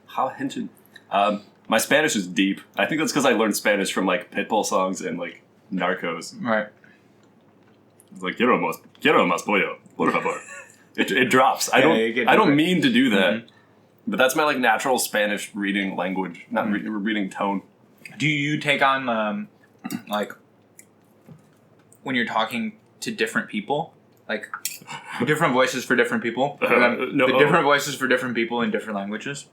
Hähnchen. My Spanish is deep. I think that's because I learned Spanish from like Pitbull songs and like Narcos. Right. It's like quiero más pollo, por favor. It drops. I don't mean to do that, but that's my like natural Spanish reading language, not reading tone. Do you take on like when you're talking to different people, like different voices for different people? Different voices for different people in different languages?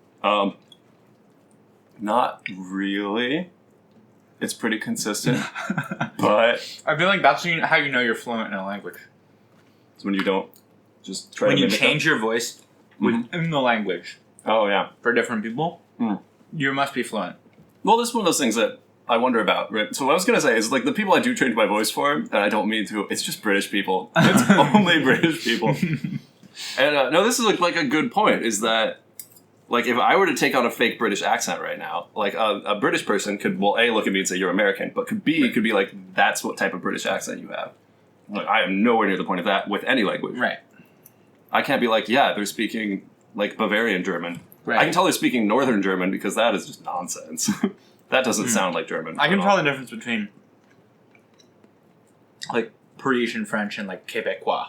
Not really. It's pretty consistent, but I feel like that's how you know you're fluent in a language. It's when you don't just try when to you change your voice within the language. Oh yeah, for different people. You must be fluent. Well, this is one of those things that I wonder about, right? So what I was going to say is, like, the people I do change my voice for, and I don't mean to, it's just British people. It's only British people. And, no, this is, like a good point, is that, like, if I were to take on a fake British accent right now, like, a British person could, well, A, look at me and say, you're American, but could be like, that's what type of British accent you have. Like, I am nowhere near the point of that with any language. Right. I can't be like, yeah, they're speaking, like, Bavarian German. Right. I can tell they're speaking Northern German because that is just nonsense. That doesn't sound like German. I can tell the difference between, like, Parisian French and, like, Quebecois.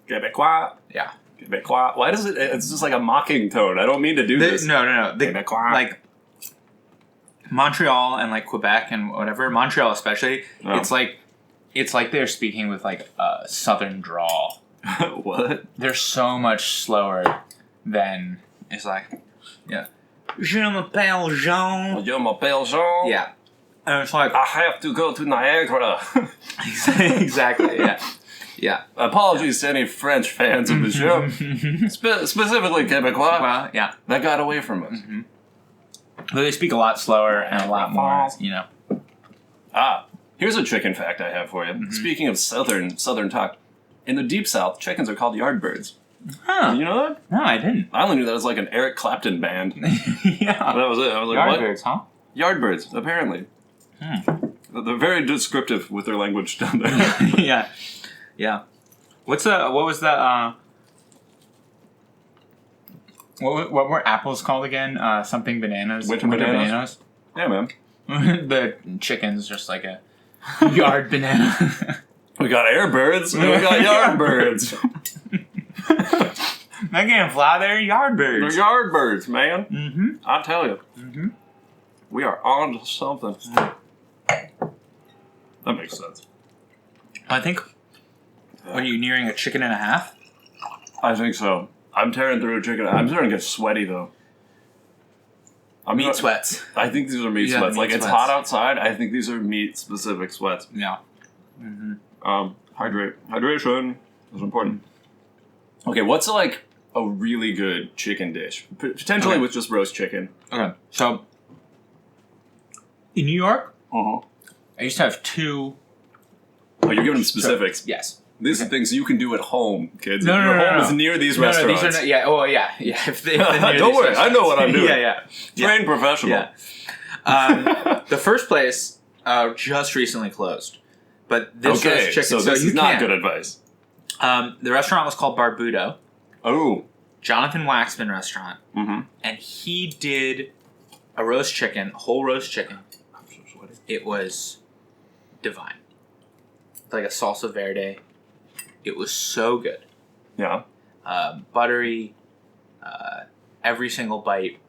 Quebecois? Yeah. Quebecois? Why does it's just like a mocking tone. I don't mean to do this. No. Quebecois. Like, Montreal and, like, Quebec and whatever, Montreal especially, it's like they're speaking with, like, a southern drawl. What? They're so much slower than, it's like, yeah. Je m'appelle Jean. Je m'appelle Jean. Yeah. And it's like, I have to go to Niagara. exactly, yeah. Yeah. Apologies to any French fans of the show. Specifically Quebecois. Well, yeah. That got away from us. Mm-hmm. But they speak a lot slower and a lot more, you know. Here's a chicken fact I have for you. Mm-hmm. Speaking of southern talk, in the deep south, chickens are called yardbirds. Huh. Did you know that? No, I didn't. I only knew that was like an Eric Clapton band. Yeah. That was it. I was like, Yardbirds, huh? Yardbirds, apparently. They're very descriptive with their language down there. Yeah. Yeah. What was that, what were apples called again? Something bananas? Winter bananas? Yeah, man. The chicken's just like a yard banana. We got airbirds and we got yardbirds. They can't fly, they're yardbirds. They're yardbirds, man. Mm-hmm. I tell you. Mm-hmm. We are on to something. That makes sense. I think, are you nearing a chicken and a half? I think so. I'm tearing through a chicken. I'm starting to get sweaty, though. Meat sweats. I think these are meat sweats. Like, it's hot outside. I think these are meat-specific sweats. Yeah. Mm-hmm. Hydration is important. Okay, what's like a really good chicken dish? Potentially with just roast chicken. Okay, so in New York, I used to have two. Oh, you're giving them specifics. Yes. These are things you can do at home, kids. No, Your home is near these restaurants. These are not, yeah. Oh, yeah. If they're near don't worry, I know what I'm doing. Yeah. Trained professional. Yeah. The first place just recently closed, but this roast chicken. So this is not good advice. The restaurant was called Barbudo. Oh. Jonathan Waxman restaurant. Mm-hmm. And he did a roast chicken, whole roast chicken. I'm so sweaty. It was divine. Like a salsa verde. It was so good. Yeah. Buttery. Every single bite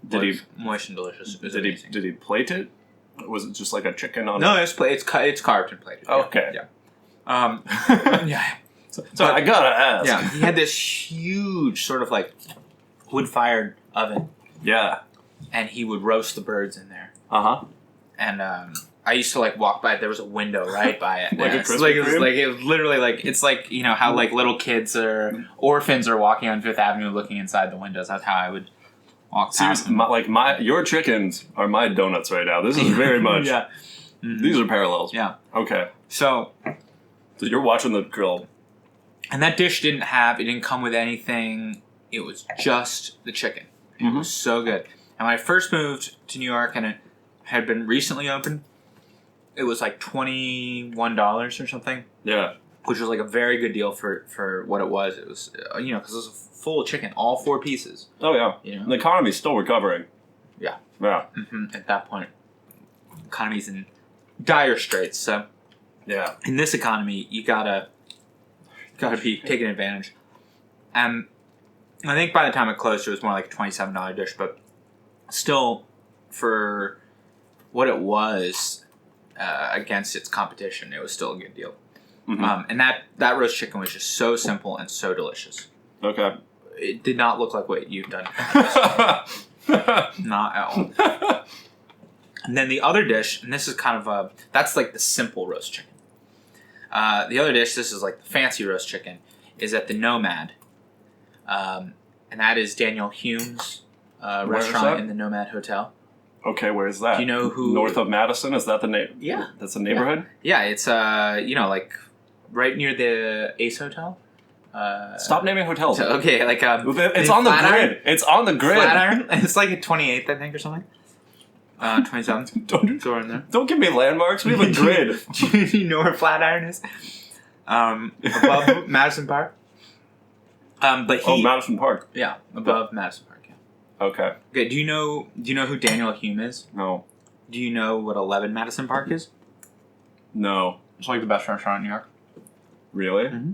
Did he moist and delicious. It was did amazing. he plate it? Was it just like a chicken on? No, it's carved and plated. Okay. Yeah. Yeah. So I gotta ask. Yeah. He had this huge sort of like wood-fired oven. Yeah. And he would roast the birds in there. Uh-huh. And I used to like walk by. There was a window right by it. Like a it's Krispy Kreme? it was literally like it's like, you know, how like little kids or orphans are walking on Fifth Avenue looking inside the windows. That's how I would walk past them. Your chickens are my donuts right now. This is very much. Yeah. Mm-hmm. These are parallels. Yeah. Okay. So you're watching the grill. And that dish didn't come with anything. It was just the chicken. It was so good. And when I first moved to New York and it had been recently opened, it was like $21 or something. Yeah. Which was like a very good deal for what it was. It was, because it was full of chicken, all 4 pieces. Oh, yeah. You know? The economy's still recovering. Yeah. Yeah. Mm-hmm. At that point, the economy's in dire straits. So, yeah. In this economy, you gotta be taking advantage. And I think by the time it closed, it was more like a $27 dish, but still, for what it was against its competition, it was still a good deal. Mm-hmm. And that roast chicken was just so simple and so delicious. Okay. It did not look like what you've done. Not at all. And then the other dish, and this is kind of that's like the simple roast chicken. The other dish, this is like the fancy roast chicken, is at the Nomad. And that is Daniel Hume's restaurant in the Nomad Hotel. Okay, where is that? Do you know who? North of Madison? Is that the name? Yeah. That's a neighborhood? Yeah, it's like right near the Ace Hotel. Stop naming hotels. Okay, like it's on the grid. It's on the grid. Flatiron. It's like a 28th, I think, or something. 27th. Don't give me landmarks. We have a grid. Do you know where Flatiron is? Above Madison Park. Madison Park. Yeah, above Madison Park. Yeah. Okay. Okay. Do you know who Daniel Hume is? No. Do you know what 11 Madison Park is? No. It's like the best restaurant in New York. Really? Mm-hmm.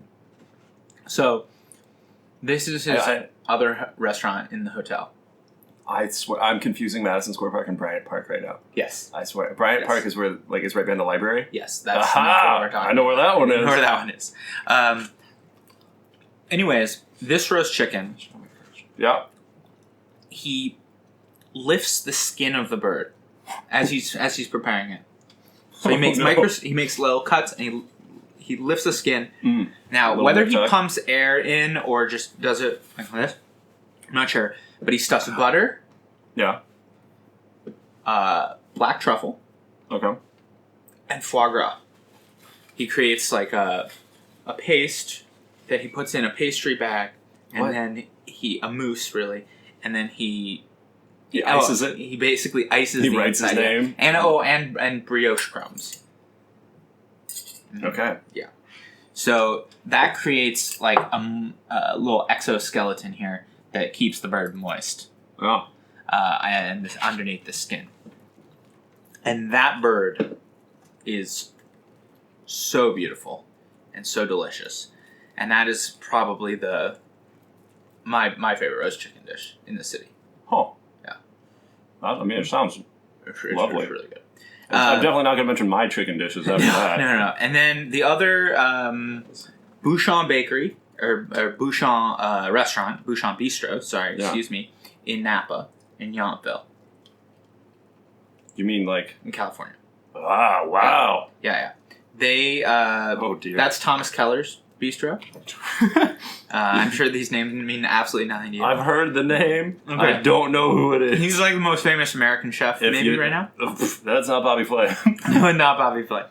So, this is his other restaurant in the hotel. I swear, I'm confusing Madison Square Park and Bryant Park right now. Yes. I swear. Bryant Park is where, it's right behind the library? Yes, that's Aha! what we're talking I know where that one is. I know where that one is. Anyways, this roast chicken. Yeah. He lifts the skin of the bird as he's preparing it. So he makes he makes little cuts and he lifts the skin. Mm. Now, whether he pumps air in or just does it like this, I'm not sure. But he stuffs butter. Yeah. Black truffle. Okay. And foie gras. He creates like a paste that he puts in a pastry bag, and then a mousse really, and then he ices it. He basically ices. He writes his name. And brioche crumbs. Okay. Yeah. So that creates like a little exoskeleton here that keeps the bird moist. Oh. And underneath the skin. And that bird is so beautiful and so delicious. And that is probably my favorite roast chicken dish in the city. Huh. Yeah. It sounds lovely. It's really good. I'm definitely not going to mention my chicken dishes after that. No. And then the other Bouchon Bakery, or Bouchon Restaurant, Bouchon Bistro, excuse me, in Napa, in Yountville. You mean like... in California. Ah, wow. Yeah. They... oh, dear. That's Thomas Keller's Bistro. I'm sure these names mean absolutely nothing to you. I've heard the name. Okay. I don't know who it is. He's like the most famous American chef right now. That's not Bobby Flay. No, not Bobby Flay.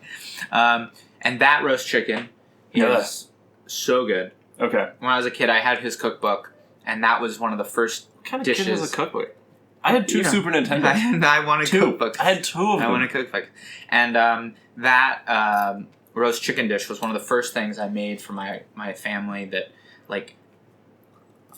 And that roast chicken is so good. Okay. When I was a kid, I had his cookbook, and that was one of the first dishes. Kid has a cookbook? I had two Super Nintendos. I wanted cookbooks. I had two of them. I wanted cookbooks. And that roast chicken dish was one of the first things I made for my family that, like,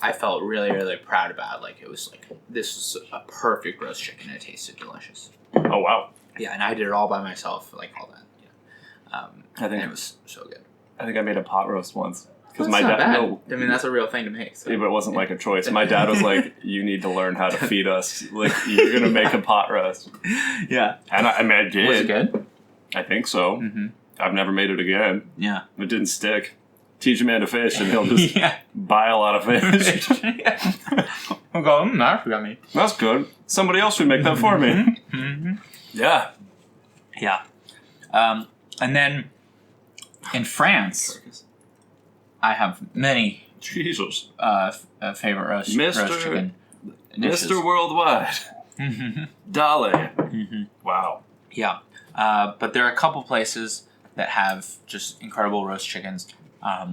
I felt really, really proud about. Like, it was like, this was a perfect roast chicken. It tasted delicious. Oh, wow. Yeah, and I did it all by myself, like all that. Yeah. I think it was so good. I think I made a pot roast once. Because my dad, I mean, that's a real thing to make. So. Yeah, but it wasn't like a choice. My dad was like, "You need to learn how to feed us. Like, you're gonna make a pot roast." Yeah, and I did. Was it good? I think so. Mm-hmm. I've never made it again. Yeah, it didn't stick. Teach a man to fish, and he'll just buy a lot of fish. I'll go. That's yummy. That's good. Somebody else should make that for me. Mm-hmm. Yeah. And then in France, I have many favorite roast chicken dishes. Mr. Worldwide. Dale. Mm-hmm. Wow. Yeah. But there are a couple places that have just incredible roast chickens.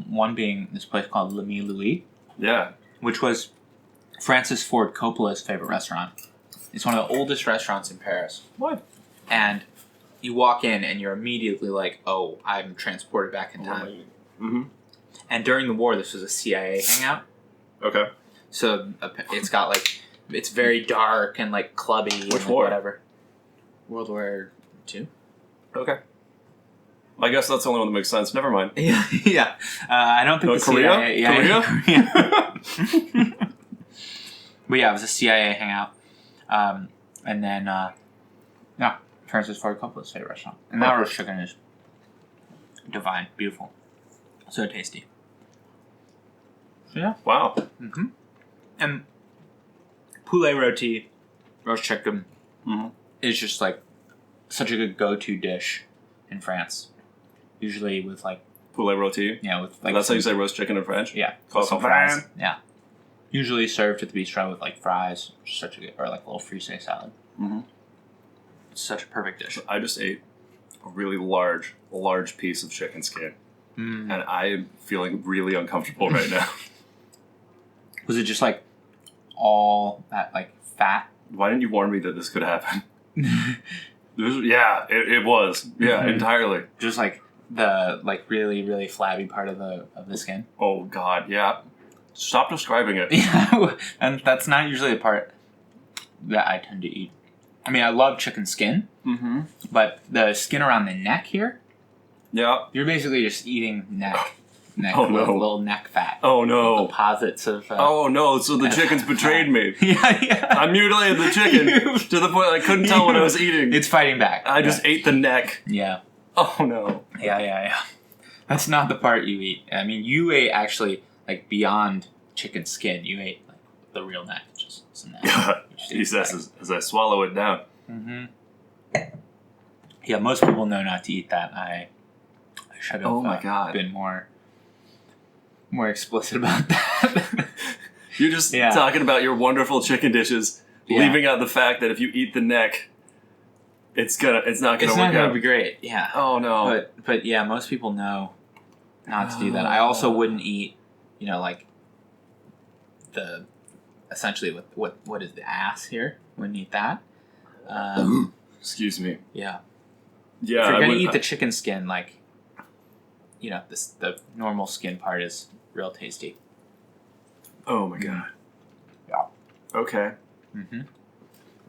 One being this place called Le Mi Louis. Yeah. Which was Francis Ford Coppola's favorite restaurant. It's one of the oldest restaurants in Paris. What? And you walk in and you're immediately like, oh, I'm transported back in time. Mm-hmm. And during the war, this was a CIA hangout. Okay. So it's got like, it's very dark and like clubby. Which and war? Whatever. World War II. Okay. I guess that's the only one that makes sense. Never mind. Yeah. I don't think the Korea? CIA... Yeah, Korea? But yeah, it was a CIA hangout. And then, Francis Ford Coppola's favorite restaurant. And that roast chicken is divine. Beautiful. So tasty. Yeah. Wow. Mm-hmm. And poulet roti, roast chicken, is just like such a good go-to dish in France. Usually with like poulet roti. Yeah, with like that's how you say roast chicken in French. Yeah, some fries. Yeah. Usually served at the bistro with like fries, such a good, or like a little frisee salad. Mm-hmm. such a perfect dish. I just ate a really large piece of chicken skin. And I am feeling really uncomfortable right now. Was it just like all that like fat? Why didn't you warn me that this could happen? It was. Yeah, entirely. Just like the like really, really flabby part of the skin. Oh God, yeah. Stop describing it. Yeah, and that's not usually the part that I tend to eat. I mean, I love chicken skin, but the skin around the neck here, you're basically just eating neck Oh, no. little neck fat. Oh no. Deposits of. Oh no! So the chicken's betrayed me. Yeah. I mutilated the chicken to the point I couldn't tell what I was eating. It's fighting back. I just ate the neck. Yeah. Oh no. Yeah. That's not the part you eat. I mean, you ate actually like beyond chicken skin. You ate like the real neck, just some neck. Jesus, as I swallow it down. Yeah, most people know not to eat that. I should have been more explicit about that. You're just talking about your wonderful chicken dishes, leaving out the fact that if you eat the neck, it's not gonna be great. Yeah. Oh no. But yeah, most people know not to do that. I also wouldn't eat, like the essentially what is the ass here? Wouldn't eat that. Excuse me. Yeah. Yeah. If you're gonna eat the chicken skin, like, the normal skin part is real tasty. Oh my God. Yeah. Okay.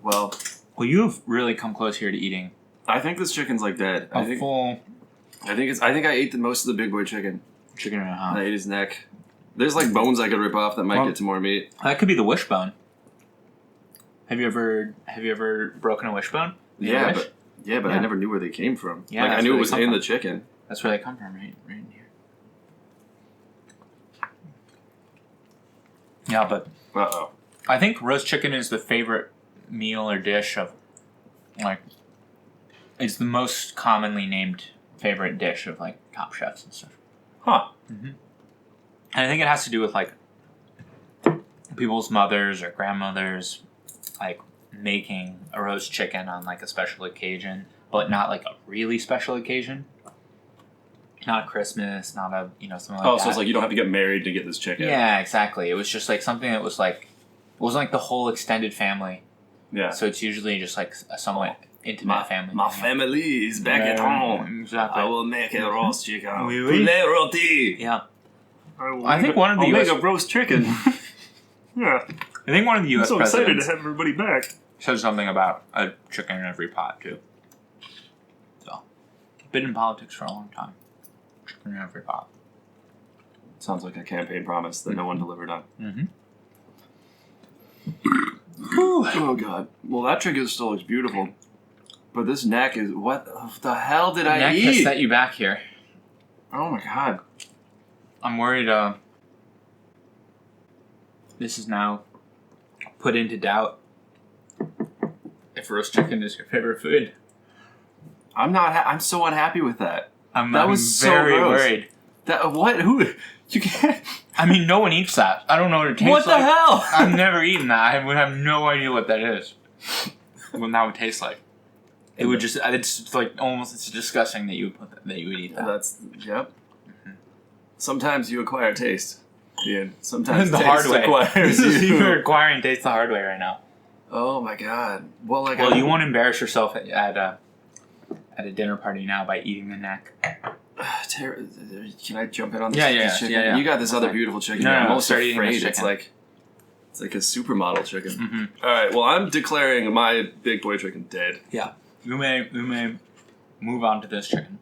Well, you've really come close here to eating. I think this chicken's like dead. I think I ate most of the big boy chicken. Chicken and a half. I ate his neck. There's like bones I could rip off that might get to more meat. That could be the wishbone. Have you ever broken a wishbone? Yeah, but I never knew where they came from. Yeah, I knew it was in the chicken. That's where they come from, right in here. Yeah, but I think roast chicken is the favorite meal or dish of, like, it's the most commonly named favorite dish of, like, top chefs and stuff. Huh. And I think it has to do with, like, people's mothers or grandmothers, like, making a roast chicken on, like, a special occasion, but not, like, a really special occasion. Not Christmas, not a, something like that. Oh, so it's like you don't have to get married to get this chicken. Yeah, exactly. It was just, like, something that was, like, it wasn't, like, the whole extended family. Yeah. So it's usually just, like, a somewhat intimate family. My family is back at home. Exactly. I will make a roast chicken. Oui. Poulet roti. Yeah. I think one of the I'll US... make a roast chicken. Yeah. I think one of the U.S. I'm so excited presidents to have everybody back. said something about a chicken in every pot, too. So, been in politics for a long time. Chicken in every pot. Sounds like a campaign promise that no one delivered on. Oh, God. Well, that chicken still looks beautiful. But this neck is... What the hell did I eat? Neck has set you back here. Oh, my God. I'm worried, this is now put into doubt if roast chicken is your favorite food. I'm not... I'm so unhappy with that. I'm was very so gross. worried. What? Who? You can't... I mean, no one eats that. I don't know what it tastes like. What the hell? I've never eaten that. I would have no idea what that is. What that would taste like. It would just... It's like almost... It's disgusting that you would eat that. That's... Yep. Sometimes you acquire taste. Ian. Sometimes the taste hard way. acquires you. You're acquiring taste the hard way right now. Oh my God. Well, you won't embarrass yourself at a dinner party now by eating the neck. Can I jump in on this? Yeah. Chicken? Yeah. You got this other beautiful chicken. No, I'm almost start eating afraid this it's chicken. like a supermodel chicken. All right. Well, I'm declaring my big boy chicken dead. Yeah. You may move on to this chicken.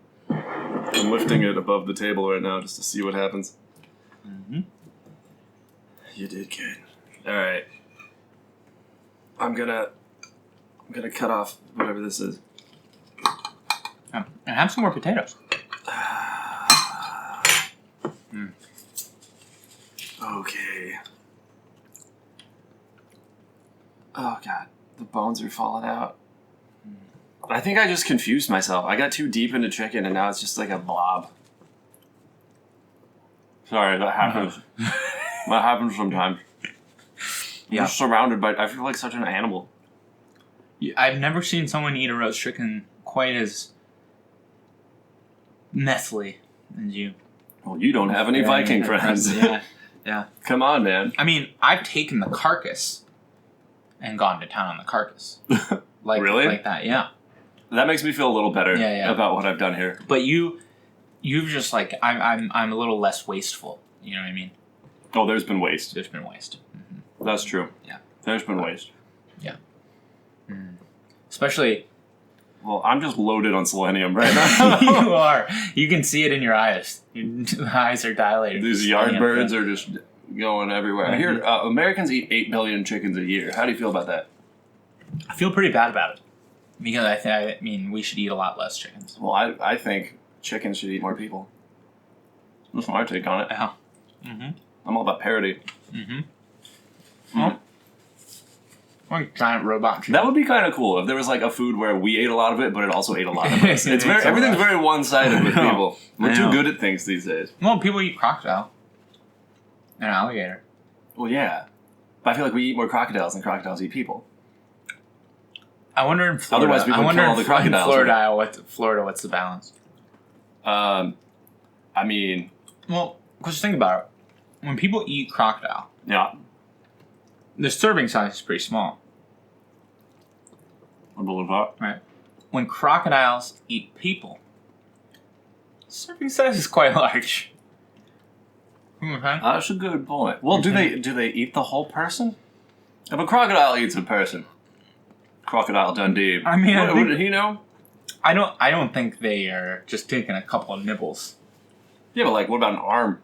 I'm lifting it above the table right now just to see what happens. You did good. All right. I'm gonna cut off whatever this is. And have some more potatoes. Okay. Oh God, the bones are falling out. I think I just confused myself. I got too deep into chicken and now it's just like a blob. Sorry, that happens. That happens sometimes. I'm just surrounded by... I feel like such an animal. I've never seen someone eat a roast chicken quite as messily as you. Well, you don't have any Viking friends. Yeah. Come on, man. I mean, I've taken the carcass and gone to town on the carcass. Really? Like that, yeah. That makes me feel a little better Yeah. about what I've done here. But you've just like I'm a little less wasteful. You know what I mean? Oh, there's been waste. There's been waste. Mm-hmm. That's true. Yeah. There's been waste. Yeah. Especially. Well, I'm just loaded on selenium right now. You are. You can see it in your eyes. Your eyes are dilated. These yardbirds are just going everywhere. I hear Americans eat 8 billion chickens a year. How do you feel about that? I feel pretty bad about it. Because I mean, we should eat a lot less chickens. Well, I think chickens should eat more people. That's my take on it. Yeah. Mm-hmm. I'm all about parity. Like giant robot chicken. That would be kind of cool if there was like a food where we ate a lot of it, but it also ate a lot of us. Everything's very one-sided with people. We're too good at things these days. Well, people eat crocodile and alligator. Well, yeah, but I feel like we eat more crocodiles than crocodiles eat people. I wonder in Florida. Otherwise, we would kill all the crocodiles. Florida, what's the balance? I mean, well, because think about it. When people eat crocodile, yeah, the serving size is pretty small. I believe that. Right. When crocodiles eat people, the serving size is quite large. Okay. That's a good point. Well, do they eat the whole person? If a crocodile eats a person, Crocodile Dundee. I mean, what did he know? I don't think they are just taking a couple of nibbles. Yeah, but like, what about an arm?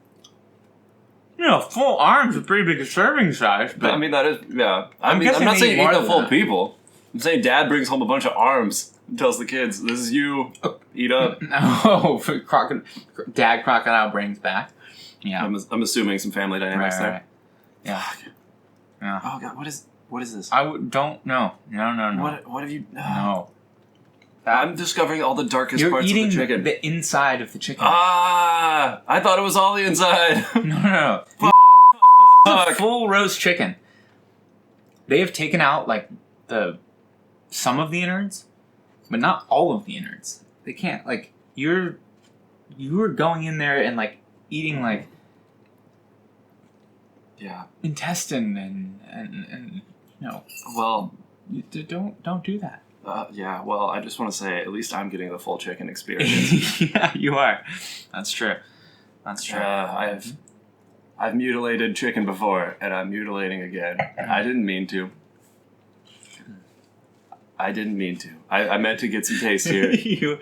You know, full arm's a pretty big serving size. But I mean, that is, yeah. I'm guessing not they saying eat eat more the than full that. people. I'm saying Dad brings home a bunch of arms and tells the kids, "This is you. Eat up." Oh, Dad crocodile brings back. Yeah. I'm assuming some family dynamics there. Right. Yeah. Yeah. Oh God, what is this? Don't no. What have you? No. I'm discovering all the darkest You're parts eating of the chicken. the inside of the chicken. Ah, I thought it was all the inside. No. Fuck. A full roast chicken. They have taken out like some of the innards, but not all of the innards. They can't like you are going in there and like eating like intestine and you know. Well, don't do that. yeah, well, I just want to say, at least I'm getting the full chicken experience. Yeah, you are. That's true. That's true. I've mutilated chicken before, and I'm mutilating again. I didn't mean to. I meant to get some taste here.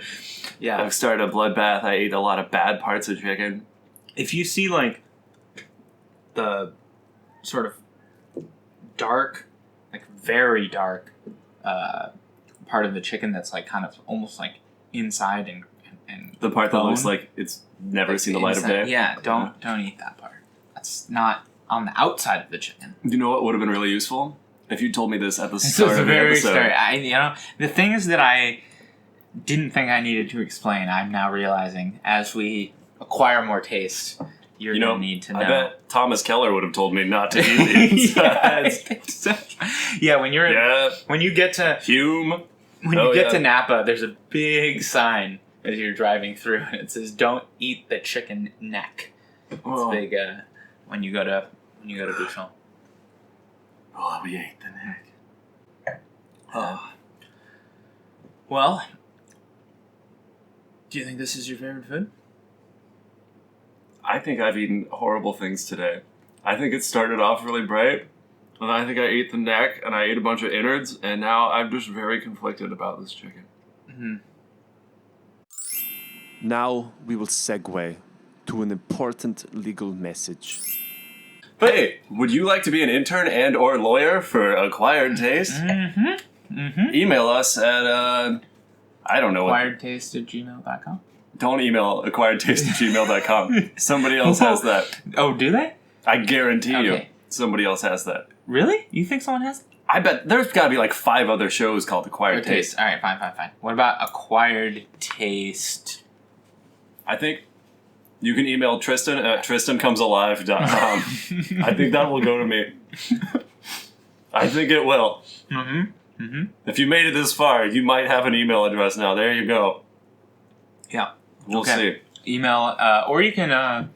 I've started a bloodbath. I ate a lot of bad parts of chicken. If you see, like, the sort of dark, like, very dark part of the chicken that's, like, kind of almost, like, inside and the part that bone, looks like it's never seen the light of day? Yeah, don't eat that part. That's not on the outside of the chicken. Do you know what would have been really useful? If you told me this at the This start was of the very episode. the things that I didn't think I needed to explain, I'm now realizing as we acquire more taste, you're going to need to know. I bet Thomas Keller would have told me not to eat the inside. Yeah, when you get to Hume. to Napa, there's a big sign as you're driving through, and it says, "Don't eat the chicken neck." It's big when you go to Bouchon. Oh, we ate the neck. Well, do you think this is your favorite food? I think I've eaten horrible things today. I think it started off really bright, and I think I ate the neck, and I ate a bunch of innards, and now I'm just very conflicted about this chicken. Mm-hmm. Now we will segue to an important legal message. Hey, would you like to be an intern and or lawyer for Acquired Taste? Mm-hmm. Mm-hmm. Email us at, I don't know. acquiredtaste@gmail.com. Don't email acquiredtaste@gmail.com. Somebody else has that. Oh, do they? I guarantee you somebody else has that. Really? You think someone has it? I bet there's got to be like 5 other shows called Acquired Taste. All right, fine. What about Acquired Taste? I think you can email Tristan at tristancomesalive.com. I think that will go to me. I think it will. Mm-hmm. Mm-hmm. If you made it this far, you might have an email address now. There you go. Yeah. We'll see. Email, or you can,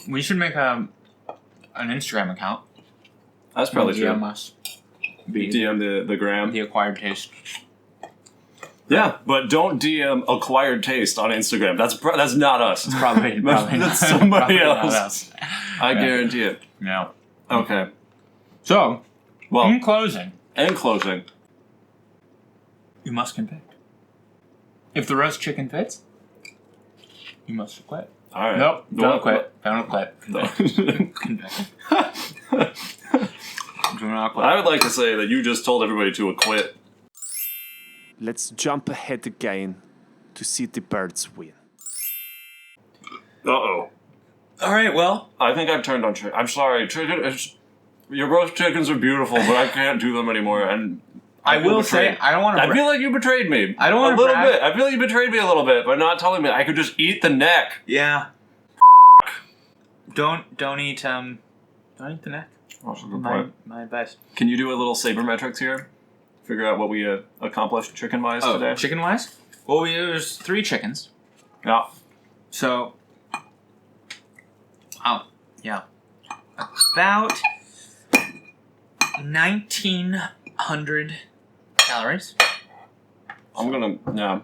we should make an Instagram account. That's probably true. DM us. DM the gram. The Acquired Taste. Yeah, but don't DM Acquired Taste on Instagram. That's not us. It's probably That's somebody probably not else. us. I guarantee it. Yeah. Okay. So, Well, in closing, you must convict. If the roast chicken fits, you must quit. All right. Nope, don't quit. Don't quit. Convict. Convict. Do not quit. I would like to say that you just told everybody to acquit. Let's jump ahead again to see the birds win. Uh-oh. All right, well. I think I've turned on chicken. I'm sorry. Your roast chickens are beautiful, but I can't do them anymore. And I will say, I don't want to... I feel like you betrayed me. I don't want to A little bit. I feel like you betrayed me a little bit by not telling me I could just eat the neck. Yeah. Don't eat the neck. That's a good point. My advice. Can you do a little sabermetrics here? Figure out what we accomplished chicken-wise today? Chicken-wise? Well, there's 3 chickens. Yeah. So... Oh, yeah. About 1,900 calories. I'm gonna go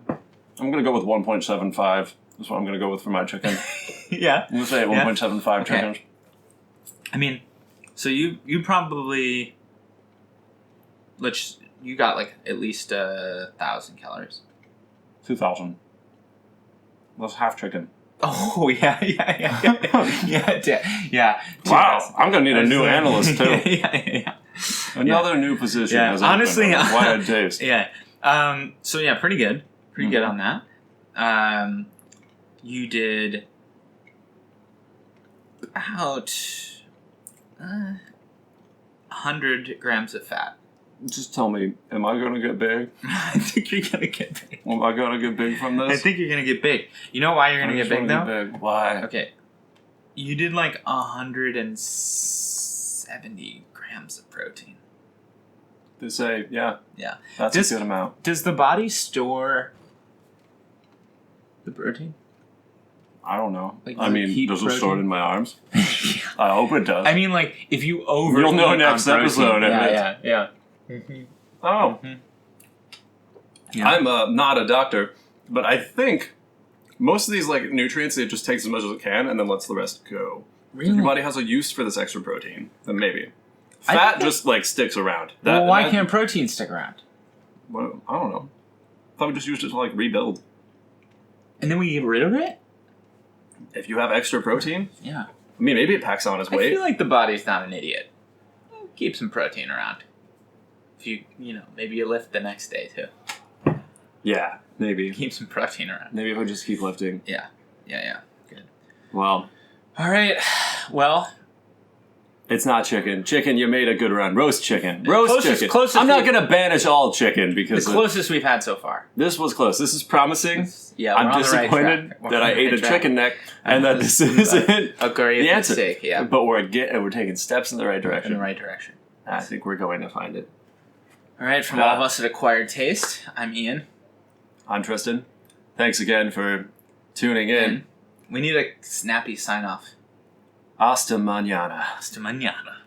with 1.75. That's what I'm gonna go with for my chicken. Yeah. I'm gonna say 1.75 chickens. I mean, so you probably you got like at least 1,000 calories. 2,000. That's half chicken. Oh yeah. Wow, I'm gonna need a new analyst too. Yeah. Another new position. Yeah, honestly, Acquired Taste. Yeah. So yeah, pretty good. Pretty good on that. You did about 100 grams of fat. Just tell me, am I gonna get big? I think you're gonna get big. Am I gonna get big from this? I think you're gonna get big. You know why you're gonna get big though? Get big. Why? Okay. You did like 170 grams of protein. They say, yeah. Yeah. That's a good amount. Does the body store the protein? I don't know. Like, I mean, does it store it in my arms? I hope it does. I mean, like, if you You'll know next episode. Yeah. Mm-hmm. Oh. Mm-hmm. Yeah. I'm not a doctor, but I think most of these like nutrients, it just takes as much as it can and then lets the rest go. Really? If your body has a use for this extra protein, then maybe. Fat just like sticks around. Why can't protein stick around? Well, I don't know. I thought we just used it to like rebuild. And then we get rid of it? If you have extra protein? Yeah. I mean, maybe it packs on its weight. I feel like the body's not an idiot. Keep some protein around. If maybe you lift the next day too. Yeah, maybe. Keep some protein around. Maybe if we just keep lifting. Yeah. Good. Well. All right. Well. It's not chicken. Chicken, you made a good run. Roast chicken. Roast chicken. Closest I'm not going to banish all chicken because... The closest we've had so far. This was close. This is promising. Yeah, I'm disappointed that I ate a chicken neck and that this isn't a great the answer. Mistake, yeah. But we're taking steps in the right direction. I think we're going to find it. All right, from all of us at Acquired Taste, I'm Ian. I'm Tristan. Thanks again for tuning in. We need a snappy sign-off. Hasta mañana. Hasta mañana.